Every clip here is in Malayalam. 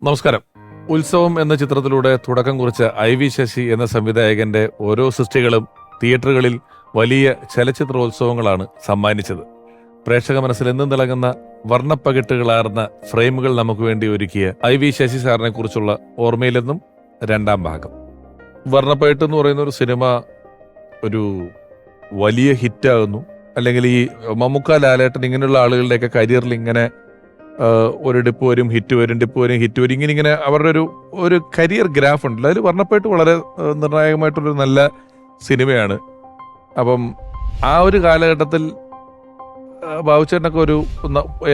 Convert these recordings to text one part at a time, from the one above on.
നമസ്കാരം. ഉത്സവം എന്ന ചിത്രത്തിലൂടെ തുടക്കം കുറിച്ച IV ശശി എന്ന സംവിധായകന്റെ ഓരോ സൃഷ്ടികളും തിയേറ്ററുകളിൽ വലിയ ചലച്ചിത്രോത്സവങ്ങളാണ് സമ്മാനിച്ചത്. പ്രേക്ഷക മനസ്സിൽ എന്നും തിളങ്ങുന്ന വർണ്ണപ്പകിട്ടുകളാർന്ന ഫ്രെയിമുകൾ നമുക്ക് വേണ്ടി ഒരുക്കിയ IV ശശി സാറിനെ കുറിച്ചുള്ള ഓർമ്മയിലെന്നും രണ്ടാം ഭാഗം. വർണ്ണപ്പകിട്ട് എന്ന് പറയുന്ന ഒരു സിനിമ ഒരു വലിയ ഹിറ്റാകുന്നു. അല്ലെങ്കിൽ ഈ മമ്മൂക്ക, ലാലേട്ടൻ ഇങ്ങനെയുള്ള ആളുകളുടെയൊക്കെ കരിയറിൽ ഇങ്ങനെ ഒരു ഡിപ്പ് വരും, ഹിറ്റ് വരും, ഡിപ്പ് വരും, ഹിറ്റ് വരും, ഇങ്ങനെ അവരുടെ ഒരു കരിയർ ഗ്രാഫ് ഉണ്ടല്ലോ. അതിൽ വർണ്ണപ്പകിട്ട് വളരെ നിർണായകമായിട്ടുള്ളൊരു നല്ല സിനിമയാണ്. അപ്പം ആ ഒരു കാലഘട്ടത്തിൽ ബാബുച്ചേട്ടനൊക്കെ ഒരു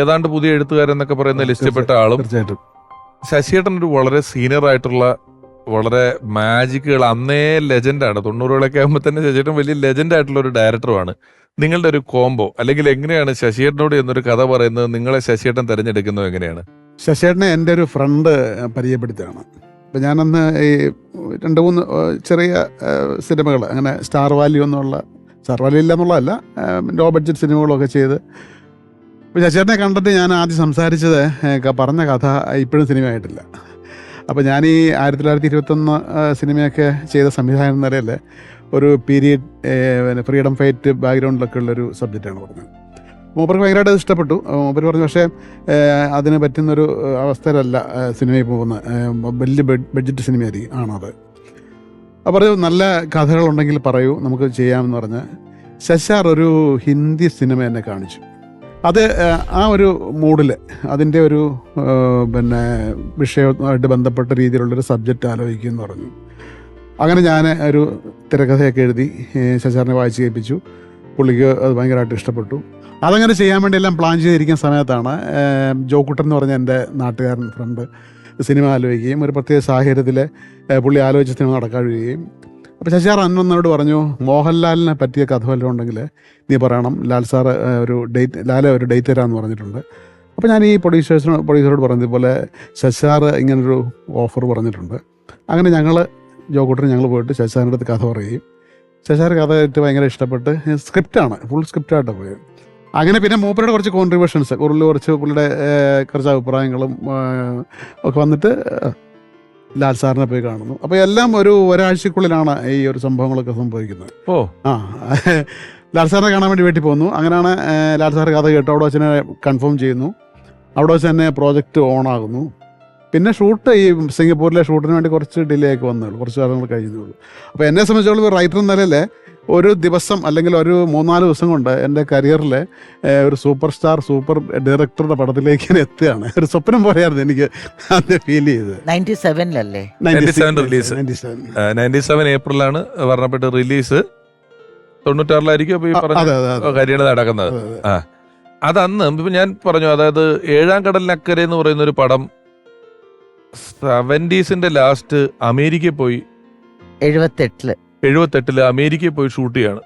ഏതാണ്ട് പുതിയ എഴുത്തുകാരെന്നൊക്കെ പറയുന്ന ലിസ്റ്റിൽപ്പെട്ട ആളും, ശശിയേട്ടൻ ഒരു വളരെ സീനിയർ ആയിട്ടുള്ള വളരെ മാജിക്കുകൾ, അന്നേ ലെജൻഡാണ്. 90കളൊക്കെ ആകുമ്പോൾ തന്നെ ശശിയേട്ടൻ വലിയ ലെജൻഡ് ആയിട്ടുള്ള ഒരു ഡയറക്ടറുമാണ്. നിങ്ങളുടെ ഒരു കോംബോ, അല്ലെങ്കിൽ എങ്ങനെയാണ് ശശിയേട്ടനോട് എന്നൊരു കഥ പറയുന്നത്? നിങ്ങളെ ശശിയേട്ടൻ തിരഞ്ഞെടുക്കുന്നത് എങ്ങനെയാണ്? ശശിയേട്ടനെ എൻ്റെ ഒരു ഫ്രണ്ട് പരിചയപ്പെടുത്തുകയാണ്. അപ്പം ഞാനന്ന് ഈ 2-3 ചെറിയ സിനിമകൾ, അങ്ങനെ സ്റ്റാർ വാല്യൂ ഇല്ല എന്നുള്ളതല്ല, ലോ ബഡ്ജറ്റ് സിനിമകളൊക്കെ ചെയ്ത് ശശിയേട്ടനെ കണ്ടിട്ട് ഞാൻ ആദ്യം സംസാരിച്ചത് പറഞ്ഞ കഥ ഇപ്പോഴും സിനിമയായിട്ടില്ല. അപ്പോൾ ഞാൻ ഈ 1921 സിനിമയൊക്കെ ചെയ്ത സംവിധാനം എന്ന നിലയിൽ ഒരു പീരീഡ് ഫ്രീഡം ഫൈറ്റ് ബാക്ക്ഗ്രൗണ്ടിലൊക്കെ ഉള്ളൊരു സബ്ജക്റ്റാണ് പറഞ്ഞത്. മൂപ്പർക്ക് ഭയങ്കരമായിട്ട് ഇഷ്ടപ്പെട്ടു. മൂപ്പർ പറഞ്ഞു, പക്ഷേ അതിന് പറ്റുന്നൊരു അവസ്ഥയിലല്ല സിനിമയിൽ പോകുന്നത്, വലിയ ബഡ്ജറ്റ് സിനിമയായിരിക്കും ആണത്. അപ്പോൾ നല്ല കഥകളുണ്ടെങ്കിൽ പറയൂ, നമുക്ക് ചെയ്യാമെന്ന് പറഞ്ഞ് ശശാർ ഒരു ഹിന്ദി സിനിമ എന്നെ കാണിച്ചു. അത് ആ ഒരു മൂഡിൽ അതിൻ്റെ ഒരു വിഷയവുമായിട്ട് ബന്ധപ്പെട്ട രീതിയിലുള്ളൊരു സബ്ജക്റ്റ് ആലോചിക്കുമെന്ന് പറഞ്ഞു. അങ്ങനെ ഞാൻ ഒരു തിരക്കഥയൊക്കെ എഴുതി ശശാറിനെ വായിച്ച് കേൾപ്പിച്ചു. പുള്ളിക്ക് അത് ഭയങ്കരമായിട്ട് ഇഷ്ടപ്പെട്ടു. അതങ്ങനെ ചെയ്യാൻ വേണ്ടി എല്ലാം പ്ലാൻ ചെയ്തിരിക്കുന്ന സമയത്താണ് ജോക്കുട്ടൻ എന്ന് പറഞ്ഞ എൻ്റെ നാട്ടുകാരൻ ഫ്രണ്ട് സിനിമ ആലോചിക്കുകയും ഒരു പ്രത്യേക സാഹചര്യത്തിൽ പുള്ളി ആലോചിച്ച സിനിമ നടക്കാഴുകയും. അപ്പോൾ ശശിയാർ അന്നോട് പറഞ്ഞു, മോഹൻലാലിനെ പറ്റിയ കഥ വല്ലതും ഉണ്ടെങ്കിൽ നീ പറയണം, ലാലെ ഒരു ഡേറ്റ് തരാമെന്ന് പറഞ്ഞിട്ടുണ്ട്. അപ്പോൾ ഞാൻ ഈ പ്രൊഡ്യൂസറോട് പറഞ്ഞതുപോലെ ശശിയാർ ഇങ്ങനൊരു ഓഫർ പറഞ്ഞിട്ടുണ്ട്. അങ്ങനെ ഞങ്ങൾ പോയിട്ട് ശശിയാറിൻ്റെ അടുത്ത് കഥ പറയുകയും ശശിയാർ കഥ കേട്ട് ഭയങ്കര ഇഷ്ടപ്പെട്ട് സ്ക്രിപ്റ്റാണ്, ഫുൾ സ്ക്രിപ്റ്റായിട്ട് പോയത്. അങ്ങനെ പിന്നെ മൂപ്പരുടെ കുറച്ച് കോൺട്രിബ്യൂഷൻസ്, പുള്ളിയുടെ കുറച്ച് അഭിപ്രായങ്ങളും ഒക്കെ വന്നിട്ട് ലാൽ സാറിനെ പോയി കാണുന്നു. അപ്പോൾ എല്ലാം ഒരാഴ്ചക്കുള്ളിലാണ് ഈ ഒരു സംഭവങ്ങളൊക്കെ സംഭവിക്കുന്നത്. ലാൽ സാറിനെ കാണാൻ വേണ്ടി വീട്ടിൽ പോകുന്നു. അങ്ങനെയാണ് ലാൽ സാർ കഥ കേട്ട് അവിടെ വെച്ച് തന്നെ കൺഫേം ചെയ്യുന്നു. അവിടെ വെച്ച് തന്നെ പ്രോജക്റ്റ് ഓണാകുന്നു. പിന്നെ ഈ സിംഗപ്പൂരിലെ ഷൂട്ടിന് വേണ്ടി കുറച്ച് ഡിലേ ഒക്കെ വന്നുള്ളൂ, കുറച്ച് കാലങ്ങൾ കഴിഞ്ഞുള്ളൂ. അപ്പോൾ എന്നെ സംബന്ധിച്ചോളം ഒരു റൈറ്റർ എന്ന നിലയിൽ ഒരു ദിവസം അല്ലെങ്കിൽ ഒരു 3-4 ദിവസം കൊണ്ട് എൻ്റെ കരിയറിൽ ഒരു സൂപ്പർ ഡയറക്ടറുടെ പടത്തിലേക്ക് ഞാൻ എത്തുകയാണ്. ഒരു സ്വപ്നം പോലെയായിരുന്നു എനിക്ക് അത് ഫീൽ ചെയ്തത്. 97 റിലീസ്, 97 ഏപ്രിലാണ് വർണ്ണപ്പെട്ട് റിലീസ്. 96 അപ്പോൾ ഈ പറഞ്ഞ കരിയർ നടക്കുന്നത്. അതന്ന് ഇപ്പം ഞാൻ പറഞ്ഞു, അതായത് ഏഴാം കടലിനക്കരെ എന്ന് പറയുന്ന ഒരു പടം 70s ലാസ്റ്റ് അമേരിക്കയിൽ പോയി, 78 അമേരിക്കയിൽ പോയി ഷൂട്ട് ചെയ്യാണ്.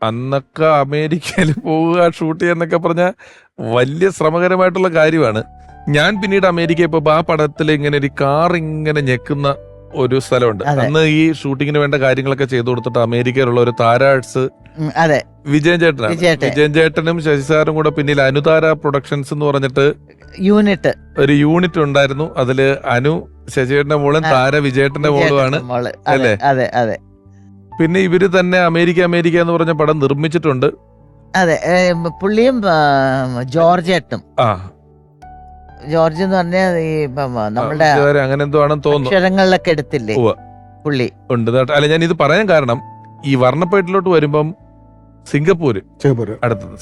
അന്നൊക്കെ അമേരിക്കയിൽ പോവുക ഷൂട്ട് ചെയ്യാന്നൊക്കെ പറഞ്ഞാൽ വലിയ ശ്രമകരമായിട്ടുള്ള കാര്യമാണ്. ഞാൻ പിന്നീട് അമേരിക്കയിൽ പോയപ്പോൾ ആ പടത്തിൽ ഇങ്ങനെ ഒരു കാർ ഇങ്ങനെ ഞെക്കുന്ന ഒരു സ്ഥലമുണ്ട്. അന്ന് ഈ ഷൂട്ടിങ്ങിന് വേണ്ട കാര്യങ്ങളൊക്കെ ചെയ്തു കൊടുത്തിട്ട് അമേരിക്കയിലുള്ള ഒരു താരാഴ്സ് വിജയൻ ചേട്ടനും ശശി സാറും കൂടെ പിന്നിൽ അനുതാര പ്രൊഡക്ഷൻസ് എന്ന് പറഞ്ഞിട്ട് ഒരു യൂണിറ്റ് ഉണ്ടായിരുന്നു. അതില് അനു ശശിയേട്ടന്റെ മോളും താര വിജയേട്ടന്റെ മോളുമാണ് അല്ലേ? പിന്നെ ഇവര് തന്നെ അമേരിക്ക എന്ന് പറഞ്ഞ പടം നിർമ്മിച്ചിട്ടുണ്ട്. അതെ, പുള്ളിയും ജോർജ് എന്ന് പറഞ്ഞാൽ ഈ നമ്മുടെ അങ്ങനെ എന്തോ ആണെന്ന് തോന്നുന്നു, അക്ഷരങ്ങളിലൊക്കെ എടുത്തില്ലേ പുള്ളി ഉണ്ട്. അല്ല, ഞാൻ ഇത് പറയാൻ കാരണം ഈ വർണ്ണപ്പേട്ടിലോട്ട് വരുമ്പം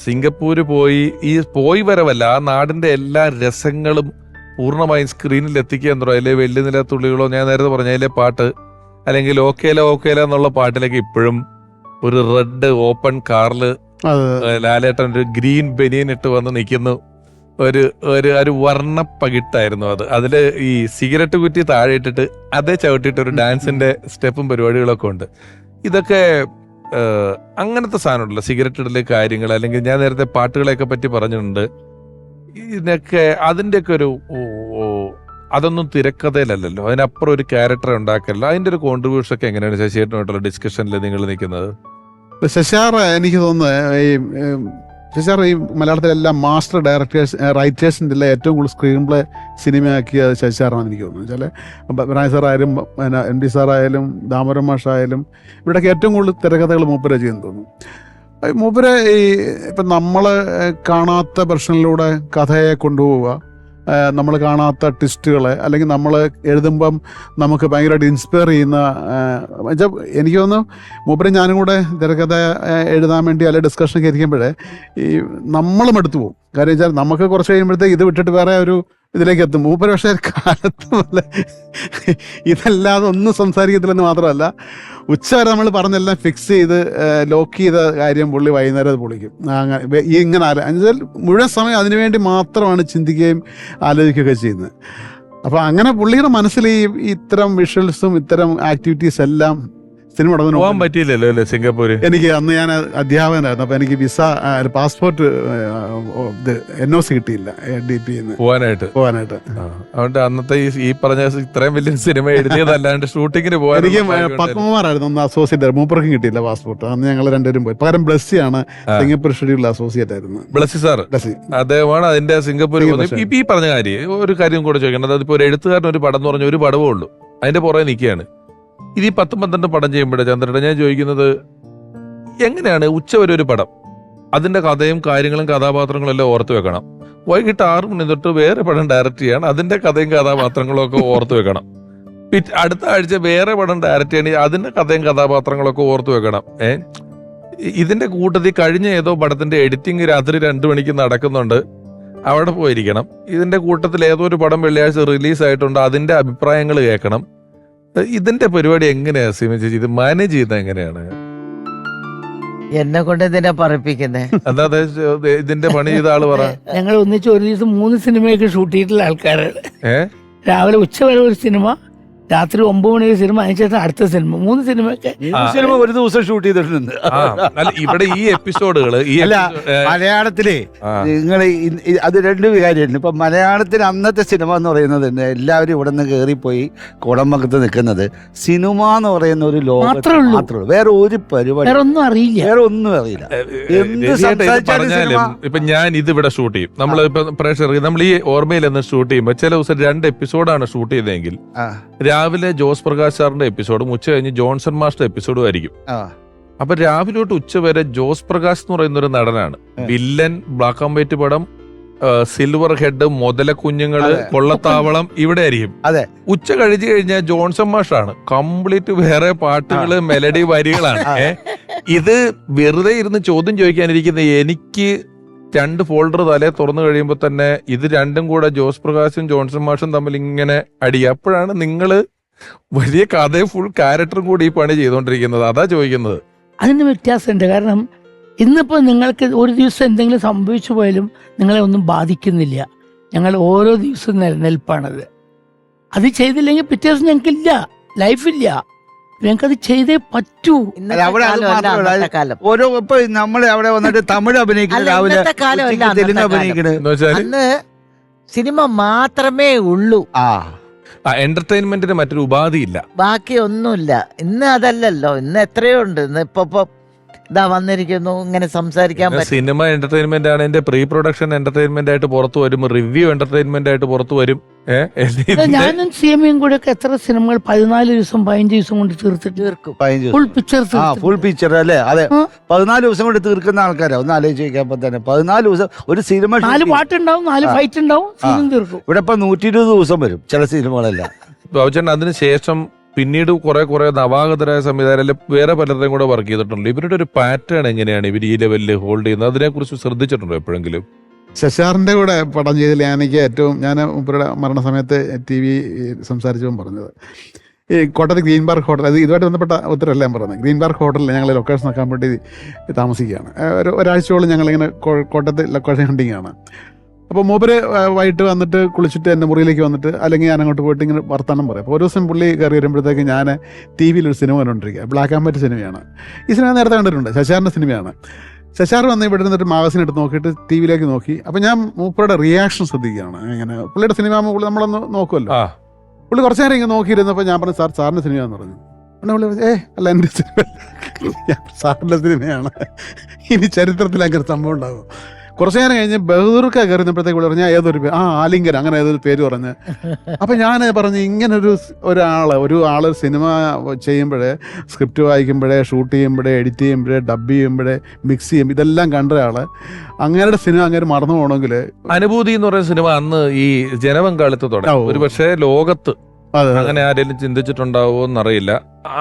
സിംഗപ്പൂര് പോയി വരവല്ല, ആ നാടിന്റെ എല്ലാ രസങ്ങളും പൂർണ്ണമായും സ്ക്രീനിൽ എത്തിക്കുക എന്ന് പറയും. അതിലെ വെള്ളി നില തുള്ളികളോ, ഞാൻ നേരത്തെ പറഞ്ഞ അതിലെ പാട്ട്, അല്ലെങ്കിൽ ഓക്കേല എന്നുള്ള പാട്ടിലേക്ക് ഇപ്പോഴും ഒരു റെഡ് ഓപ്പൺ കാറില് ലാലേട്ടൻ ഒരു ഗ്രീൻ ബനിയൻ ഇട്ട് വന്ന് നിൽക്കുന്നു. ഒരു വർണ്ണപ്പകിട്ടായിരുന്നു അത്. അതില് ഈ സിഗരറ്റ് കുറ്റി താഴെ ഇട്ടിട്ട് അതേ ചവിട്ടിയിട്ട് ഒരു ഡാൻസിന്റെ സ്റ്റെപ്പും പരിപാടികളൊക്കെ ഉണ്ട്. ഇതൊക്കെ അങ്ങനത്തെ സാധനമുണ്ടല്ലോ, സിഗരറ്റ് ഇടല് കാര്യങ്ങൾ, അല്ലെങ്കിൽ ഞാൻ നേരത്തെ പാട്ടുകളെയൊക്കെ പറ്റി പറഞ്ഞിട്ടുണ്ട്. ഇതിനൊക്കെ അതിൻ്റെയൊക്കെ അതൊന്നും തിരക്കഥയിലല്ലോ, അതിനപ്പുറം ഒരു ക്യാരക്ടർ ഉണ്ടാക്കല്ലോ. അതിന്റെ ഒരു കോൺട്രിബ്യൂഷൻ ഒക്കെ എങ്ങനെയാണ് ശശിയേട്ടനായിട്ടുള്ള ഡിസ്കഷനിൽ നിങ്ങൾ നിൽക്കുന്നത്? ശശാർ എനിക്ക് തോന്നുന്നത് ഈ ശശാർ ഈ മലയാളത്തിലെല്ലാം മാസ്റ്റർ ഡയറക്ടേഴ്സ് റൈറ്റേഴ്സിൻ്റെ എല്ലാം ഏറ്റവും കൂടുതൽ സ്ക്രീൻ പ്ലേ സിനിമയാക്കിയ ശശാറാണെന്ന് എനിക്ക് തോന്നുന്നു. വെച്ചാൽ ബിനായ് സാറായാലും പിന്നെ എം ഡി സാറായാലും ദാമോദരൻ മാഷായാലും ഇവിടെയൊക്കെ ഏറ്റവും കൂടുതൽ തിരക്കഥകൾ മൂപ്പരെ ചെയ്യുന്നു തോന്നുന്നു. മൂപ്പര് ഈ ഇപ്പം നമ്മൾ കാണാത്ത വെർഷനിലൂടെ കഥയെ കൊണ്ടുപോവുക, നമ്മൾ കാണാത്ത ട്വിസ്റ്റുകളെ, അല്ലെങ്കിൽ നമ്മൾ എഴുതുമ്പം നമുക്ക് ഭയങ്കരമായിട്ട് ഇൻസ്പയർ ചെയ്യുന്ന വെച്ചാൽ എനിക്ക് തോന്നുന്നു മൂപ്പര് ഞാനും കൂടെ തിരക്കഥ എഴുതാൻ വേണ്ടി അല്ലെങ്കിൽ ഡിസ്കഷനൊക്കെ ഇരിക്കുമ്പോഴേ ഈ നമ്മളും എടുത്തു പോകും. കാര്യം വെച്ചാൽ നമുക്ക് കുറച്ച് കഴിയുമ്പോഴത്തേക്ക് ഇത് വിട്ടിട്ട് വേറെ ഒരു ഇതിലേക്ക് എത്തും. മൂപ്പര് പക്ഷേ കാലത്ത് പോലെ ഇതല്ലാതെ ഒന്നും സംസാരിക്കത്തില്ലെന്ന് മാത്രമല്ല, ഉച്ചവരെ നമ്മൾ പറഞ്ഞെല്ലാം ഫിക്സ് ചെയ്ത് ലോക്ക് ചെയ്ത കാര്യം പുള്ളി വൈകുന്നേരം അത് പൊളിക്കും. അങ്ങനെ ഇങ്ങനെ എന്നുവെച്ചാൽ മുഴുവൻ സമയം അതിനുവേണ്ടി മാത്രമാണ് ചിന്തിക്കുകയും ആലോചിക്കുകയൊക്കെ ചെയ്യുന്നത്. അപ്പോൾ അങ്ങനെ പുള്ളിയുടെ മനസ്സിൽ ഈ ഇത്തരം വിഷ്വൽസും ഇത്തരം ആക്ടിവിറ്റീസ് എല്ലാം സിനിമ പോകാൻ പറ്റിയില്ലല്ലോ അല്ലേ സിംഗപ്പൂര്? എനിക്ക് അന്ന് ഞാൻ അധ്യാപകനായിരുന്നു. അപ്പോൾ എനിക്ക് വിസ പാസ്പോർട്ട് NOC കിട്ടിയില്ല DP പോകാനായിട്ട്. അതുകൊണ്ട് അന്നത്തെ ഈ പറഞ്ഞ ഇത്രയും വലിയ സിനിമ എഴുതിയതല്ലാണ്ട് ഷൂട്ടിങ്ങിന് പോകാൻ എനിക്ക് പത്മകുമാറായിരുന്നു അന്ന് അസോസിയേറ്റ്. മൂപ്പർക്കും കിട്ടിയില്ല പാസ്പോർട്ട്. അന്ന് ഞങ്ങൾ രണ്ടുപേരും പോയി. പകരം ബ്ലസ്സിയാണ് സിംഗപ്പൂർ ഷെഡ്യൂളിൽ അസോസിയേറ്റ് ആയിരുന്നു. ബ്ലസ്സി സാർ അദ്ദേഹമാണ് അതിന്റെ സിംഗപ്പൂർ. ഈ പറഞ്ഞ കാര്യം ഒരു കാര്യം കൂടെ ചോദിക്കണം. അതിപ്പോ ഒരു എഴുത്തുകാരൻ ഒരു പടം എന്ന് പറഞ്ഞ ഒരു പടവേ ഉള്ളൂ, അതിന്റെ പുറകെ നിൽക്കുകയാണ്. ഇത് 10-12 പടം ചെയ്യുമ്പോഴേ ചന്ദ്രേട്ട ഞാൻ ചോദിക്കുന്നത്, എങ്ങനെയാണ് ഉച്ചവരെ ഒരു പടം അതിന്റെ കഥയും കാര്യങ്ങളും കഥാപാത്രങ്ങളും എല്ലാം ഓർത്തു വെക്കണം, വൈകിട്ട് 6 മണി തൊട്ട് വേറെ പടം ഡയറക്റ്റ് ചെയ്യണം, അതിന്റെ കഥയും കഥാപാത്രങ്ങളും ഒക്കെ ഓർത്തു വെക്കണം, അടുത്ത ആഴ്ച വേറെ പടം ഡയറക്റ്റ് ചെയ്യണമെങ്കിൽ അതിന്റെ കഥയും കഥാപാത്രങ്ങളൊക്കെ ഓർത്തു വെക്കണം. ഇതിന്റെ കൂട്ടത്തിൽ കഴിഞ്ഞ ഏതോ പടത്തിന്റെ എഡിറ്റിംഗ് രാത്രി 2 മണിക്ക് നടക്കുന്നുണ്ട്, അവിടെ പോയിരിക്കണം. ഇതിന്റെ കൂട്ടത്തിൽ ഏതോ ഒരു പടം വെള്ളിയാഴ്ച റിലീസ് ആയിട്ടുണ്ട്, അതിന്റെ അഭിപ്രായങ്ങൾ കേൾക്കണം. ഇതിന്റെ പരിപാടി എങ്ങനെയാ സീമ ചേച്ചി ഇത് മാനേജ് ചെയ്യുന്നത് എങ്ങനെയാണ്? എന്നെ കൊണ്ട് ഇതിനെ പറയിപ്പിക്കുന്നേ? അതായത് ഇതിന്റെ പണി ചെയ്ത ആള് പറ. ഞങ്ങൾ ഒന്നിച്ച് ഒരു ദിവസം 3 സിനിമയൊക്കെ ഷൂട്ട് ചെയ്തിട്ടുള്ള ആൾക്കാരാണ്. രാവിലെ ഉച്ച വരെ ഒരു സിനിമ, രാത്രി 9 മണി സിനിമ, അതിനുശേഷം അടുത്ത സിനിമ, 3 സിനിമയൊക്കെ സിനിമ ഒരു ദിവസം ഷൂട്ട് ചെയ്തിട്ടുണ്ട്. ഇവിടെ ഈ എപ്പിസോഡുകള് മലയാളത്തിലെ നിങ്ങൾ അത് 2 കാര്യമുണ്ട്. ഇപ്പൊ മലയാളത്തിൽ അന്നത്തെ സിനിമ എന്ന് പറയുന്നത് തന്നെ എല്ലാവരും ഇവിടെ നിന്ന് കയറിപ്പോയി കുടമ്പക്കത്ത് നിൽക്കുന്നത് സിനിമ എന്ന് പറയുന്ന ഒരു ലോകം മാത്രമേ മാത്രമേ ഉള്ളൂ. വേറെ ഒരു പരിപാടി വേറെ ഒന്നും അറിയില്ല, വേറെ ഒന്നും അറിയില്ല. പറഞ്ഞാലും ഇപ്പൊ ഞാൻ ഇത് ഇവിടെ ഷൂട്ട് ചെയ്യും, നമ്മൾ ഇപ്പൊ പ്രേക്ഷകർക്ക് നമ്മൾ ഈ ഓർമ്മയിൽ നിന്ന് ഷൂട്ട് ചെയ്യുമ്പോൾ ചില ദിവസം 2 എപ്പിസോഡാണ് ഷൂട്ട് ചെയ്തതെങ്കിൽ രാവിലെ ജോസ് പ്രകാശ് സാറിന്റെ എപ്പിസോഡും ഉച്ച കഴിഞ്ഞ് ജോൺസൺ മാസ്റ്റർ എപ്പിസോഡും ആയിരിക്കും. അപ്പൊ രാവിലെ തൊട്ട് ഉച്ച വരെ ജോസ് പ്രകാശ് എന്ന് പറയുന്ന ഒരു നടനാണ്. വില്ലൻ, ബ്ലാക്ക് ആൻഡ് വൈറ്റ് പടം, സിൽവർ ഹെഡ്, മുതല കുഞ്ഞുങ്ങള്, കൊള്ളത്താവളം ഇവിടെ ആയിരിക്കും. ഉച്ച കഴിച്ചു കഴിഞ്ഞാൽ ജോൺസൺ മാഷാണ്. കംപ്ലീറ്റ് വേറെ പാട്ടുകള്, മെലഡി വരികളാണ്. ഇത് വെറുതെ ഇരുന്ന് ചോദ്യം ചോദിക്കാനിരിക്കുന്ന എനിക്ക് 2 ഫോൾഡർ തലേ തുറന്നു കഴിയുമ്പോൾ തന്നെ ഇത് രണ്ടും കൂടെ ജോസ് പ്രകാശും ജോൺസൺ മാഷും തമ്മിൽ ഇങ്ങനെ അടി. അപ്പോഴാണ് നിങ്ങള് വലിയ കഥയും ഫുൾ ക്യാരക്ടറും കൂടി ഈ പണി ചെയ്തോണ്ടിരിക്കുന്നത്. അതാ ചോദിക്കുന്നത്. അതിന് വ്യത്യാസമുണ്ട്. കാരണം ഇന്നിപ്പോ നിങ്ങൾക്ക് ഒരു ദിവസം എന്തെങ്കിലും സംഭവിച്ചു പോയാലും നിങ്ങളെ ഒന്നും ബാധിക്കുന്നില്ല. ഞങ്ങൾ ഓരോ ദിവസവും നിലനിൽപ്പാണത്. അത് ചെയ്തില്ലെങ്കിൽ പിറ്റേ ദിവസം ഞങ്ങൾക്കില്ല, ലൈഫില്ല. ഞങ്ങൾക്കത് ചെയ്തേ പറ്റൂ. ഓരോ ഇപ്പൊ നമ്മള് അവിടെ വന്നിട്ട് തമിഴ് അഭിനയിക്കുന്നത്, രാവിലെ തെലുങ്ക് അഭിനയിക്കുന്നത്, അന്ന് സിനിമ മാത്രമേ ഉള്ളൂ. എന്റർടൈൻമെന്റിന് മറ്റൊരു ഉപാധിയില്ല, ബാക്കി ഒന്നുമില്ല. ഇന്ന് അതല്ലല്ലോ. ഇന്ന് എത്രയോ ഉണ്ട്. ഇന്ന് ഇപ്പൊ ഇതാ വന്നിരിക്കുന്നു, ഇങ്ങനെ സംസാരിക്കാൻ പറ്റും. സിനിമ എന്റർടൈൻമെന്റ് ആണ്. എന്റെ പ്രീ പ്രൊഡക്ഷൻ എന്റർടൈൻമെന്റ് ആയിട്ട് പുറത്തു വരും, റിവ്യൂ എന്റർടൈൻമെന്റ് ആയിട്ട് പുറത്തു വരും. ഞാനും സിഎംയും കൂടെ ഒക്കെ എത്ര സിനിമകൾ 14 ദിവസം 15 ദിവസം കൊണ്ട് തീർക്കും. ഫുൾ പിക്ചർ അല്ലേ? അതെ, 14 ദിവസം കൊണ്ട് തീർക്കുന്ന ആൾക്കാരാ. ഒന്ന് ആലോചിക്കാൻ തന്നെ 14 ദിവസം ഒരു സിനിമ. 4 പാട്ടുണ്ടാവും, 4 ഫൈറ്റ് ഉണ്ടാവും, തീർക്കും. ഇവിടെ ഇപ്പൊ 120 ദിവസം വരും ചില സിനിമകളെല്ലാം. ബാബുചേട്ടൻ അതിനുശേഷം പിന്നീട് കുറെ നവാഗതരായ സംവിധായകരെല്ലാം വേറെ പലരുടെയും കൂടെ വർക്ക് ചെയ്തിട്ടുണ്ട്. ഇവരുടെ ഒരു പാറ്റേൺ എങ്ങനെയാണ് ഇവർ ഈ ലെവലിൽ ഹോൾഡ് ചെയ്യുന്നത്? അതിനെക്കുറിച്ച് ശ്രദ്ധിച്ചിട്ടുണ്ടോ എപ്പോഴെങ്കിലും? ശശാറിൻ്റെ കൂടെ പടം ചെയ്തതിൽ എനിക്ക് ഏറ്റവും, ഞാൻ ഇവരുടെ മരണസമയത്ത് TV സംസാരിച്ചപ്പോൾ പറഞ്ഞത്, ഈ കോട്ടയത്ത് ഗ്രീൻ പാർക്ക് ഹോട്ടൽ, അത് ഇതുമായിട്ട് ബന്ധപ്പെട്ട ഉത്തരവല്ല ഞാൻ പറഞ്ഞത്. ഗ്രീൻ പാർക്ക് ഹോട്ടലിൽ ഞങ്ങൾ ലൊക്കേഷൻ നോക്കാൻ വേണ്ടി താമസിക്കുകയാണ്. ഒരാഴ്ചയോളം ഞങ്ങളിങ്ങനെ കോട്ടയത്ത് ലൊക്കേഷൻ ഹണ്ടിങ് ആണ്. അപ്പോൾ മൂപ്പര് വൈകിട്ട് വന്നിട്ട് കുളിച്ചിട്ട് എൻ്റെ മുറിയിലേക്ക് വന്നിട്ട്, അല്ലെങ്കിൽ ഞാൻ അങ്ങോട്ട് പോയിട്ട് ഇങ്ങനെ വർത്തമാനം പറയും. അപ്പോൾ ഒരു ദിവസം പുള്ളി കയറി വരുമ്പോഴത്തേക്ക് ഞാൻ TV ഒരു സിനിമ കണ്ടുകൊണ്ടിരിക്കുക. ബ്ലാക്ക് ആൻഡ് വൈറ്റ് സിനിമയാണ്. ഈ സിനിമ നേരത്തെ കണ്ടിട്ടുണ്ട്, ശശാറിൻ്റെ സിനിമയാണ്. ശശാർ വന്ന് ഇവിടെ നിന്നിട്ട് മാഗസിൻ എടുത്ത് നോക്കിയിട്ട് TV നോക്കി. അപ്പോൾ ഞാൻ മൂപ്പരുടെ റിയാക്ഷൻ ശ്രദ്ധിക്കുകയാണ്. ഇങ്ങനെ പുള്ളിയുടെ സിനിമ നമ്മളൊന്ന് നോക്കുമല്ലോ. പുള്ളി കുറച്ച് നേരം ഇങ്ങനെ നോക്കിയിരുന്നപ്പോൾ ഞാൻ പറഞ്ഞു, സാറിൻ്റെ സിനിമയാന്ന് പറഞ്ഞു. ഉടനെ പുള്ളി പറഞ്ഞു, അല്ല എൻ്റെ സിനിമ സാറിൻ്റെ സിനിമയാണ്, ഇനി ചരിത്രത്തിൽ അങ്ങനെ സംഭവം ഉണ്ടാകും. കുറച്ച് നേരം കഴിഞ്ഞ് ബഹദൂർക്ക കയറുന്നപ്പോഴത്തേക്ക് പുള്ളി പറഞ്ഞാൽ ആലിംഗൻ അങ്ങനെ ഏതൊരു പേര് പറഞ്ഞ്. അപ്പം ഞാൻ പറഞ്ഞു, ഇങ്ങനൊരു ഒരാൾ സിനിമ ചെയ്യുമ്പോഴേ, സ്ക്രിപ്റ്റ് വായിക്കുമ്പോഴേ, ഷൂട്ട് ചെയ്യുമ്പോഴേ, എഡിറ്റ് ചെയ്യുമ്പോഴേ, ഡബ് ചെയ്യുമ്പോഴേ, മിക്സ് ചെയ്യുമ്പോൾ ഇതെല്ലാം കണ്ട ആള് അങ്ങയുടെ സിനിമ അങ്ങനെ മറന്നു പോകണമെങ്കിൽ. അനുഭൂതി എന്ന് പറയുന്ന സിനിമ അന്ന് ഈ ജനപങ്കാളിത്തത്തോടെ ഒരു പക്ഷേ ലോകത്ത് അങ്ങനെ ആരെങ്കിലും ചിന്തിച്ചിട്ടുണ്ടാവോ എന്നറിയില്ല.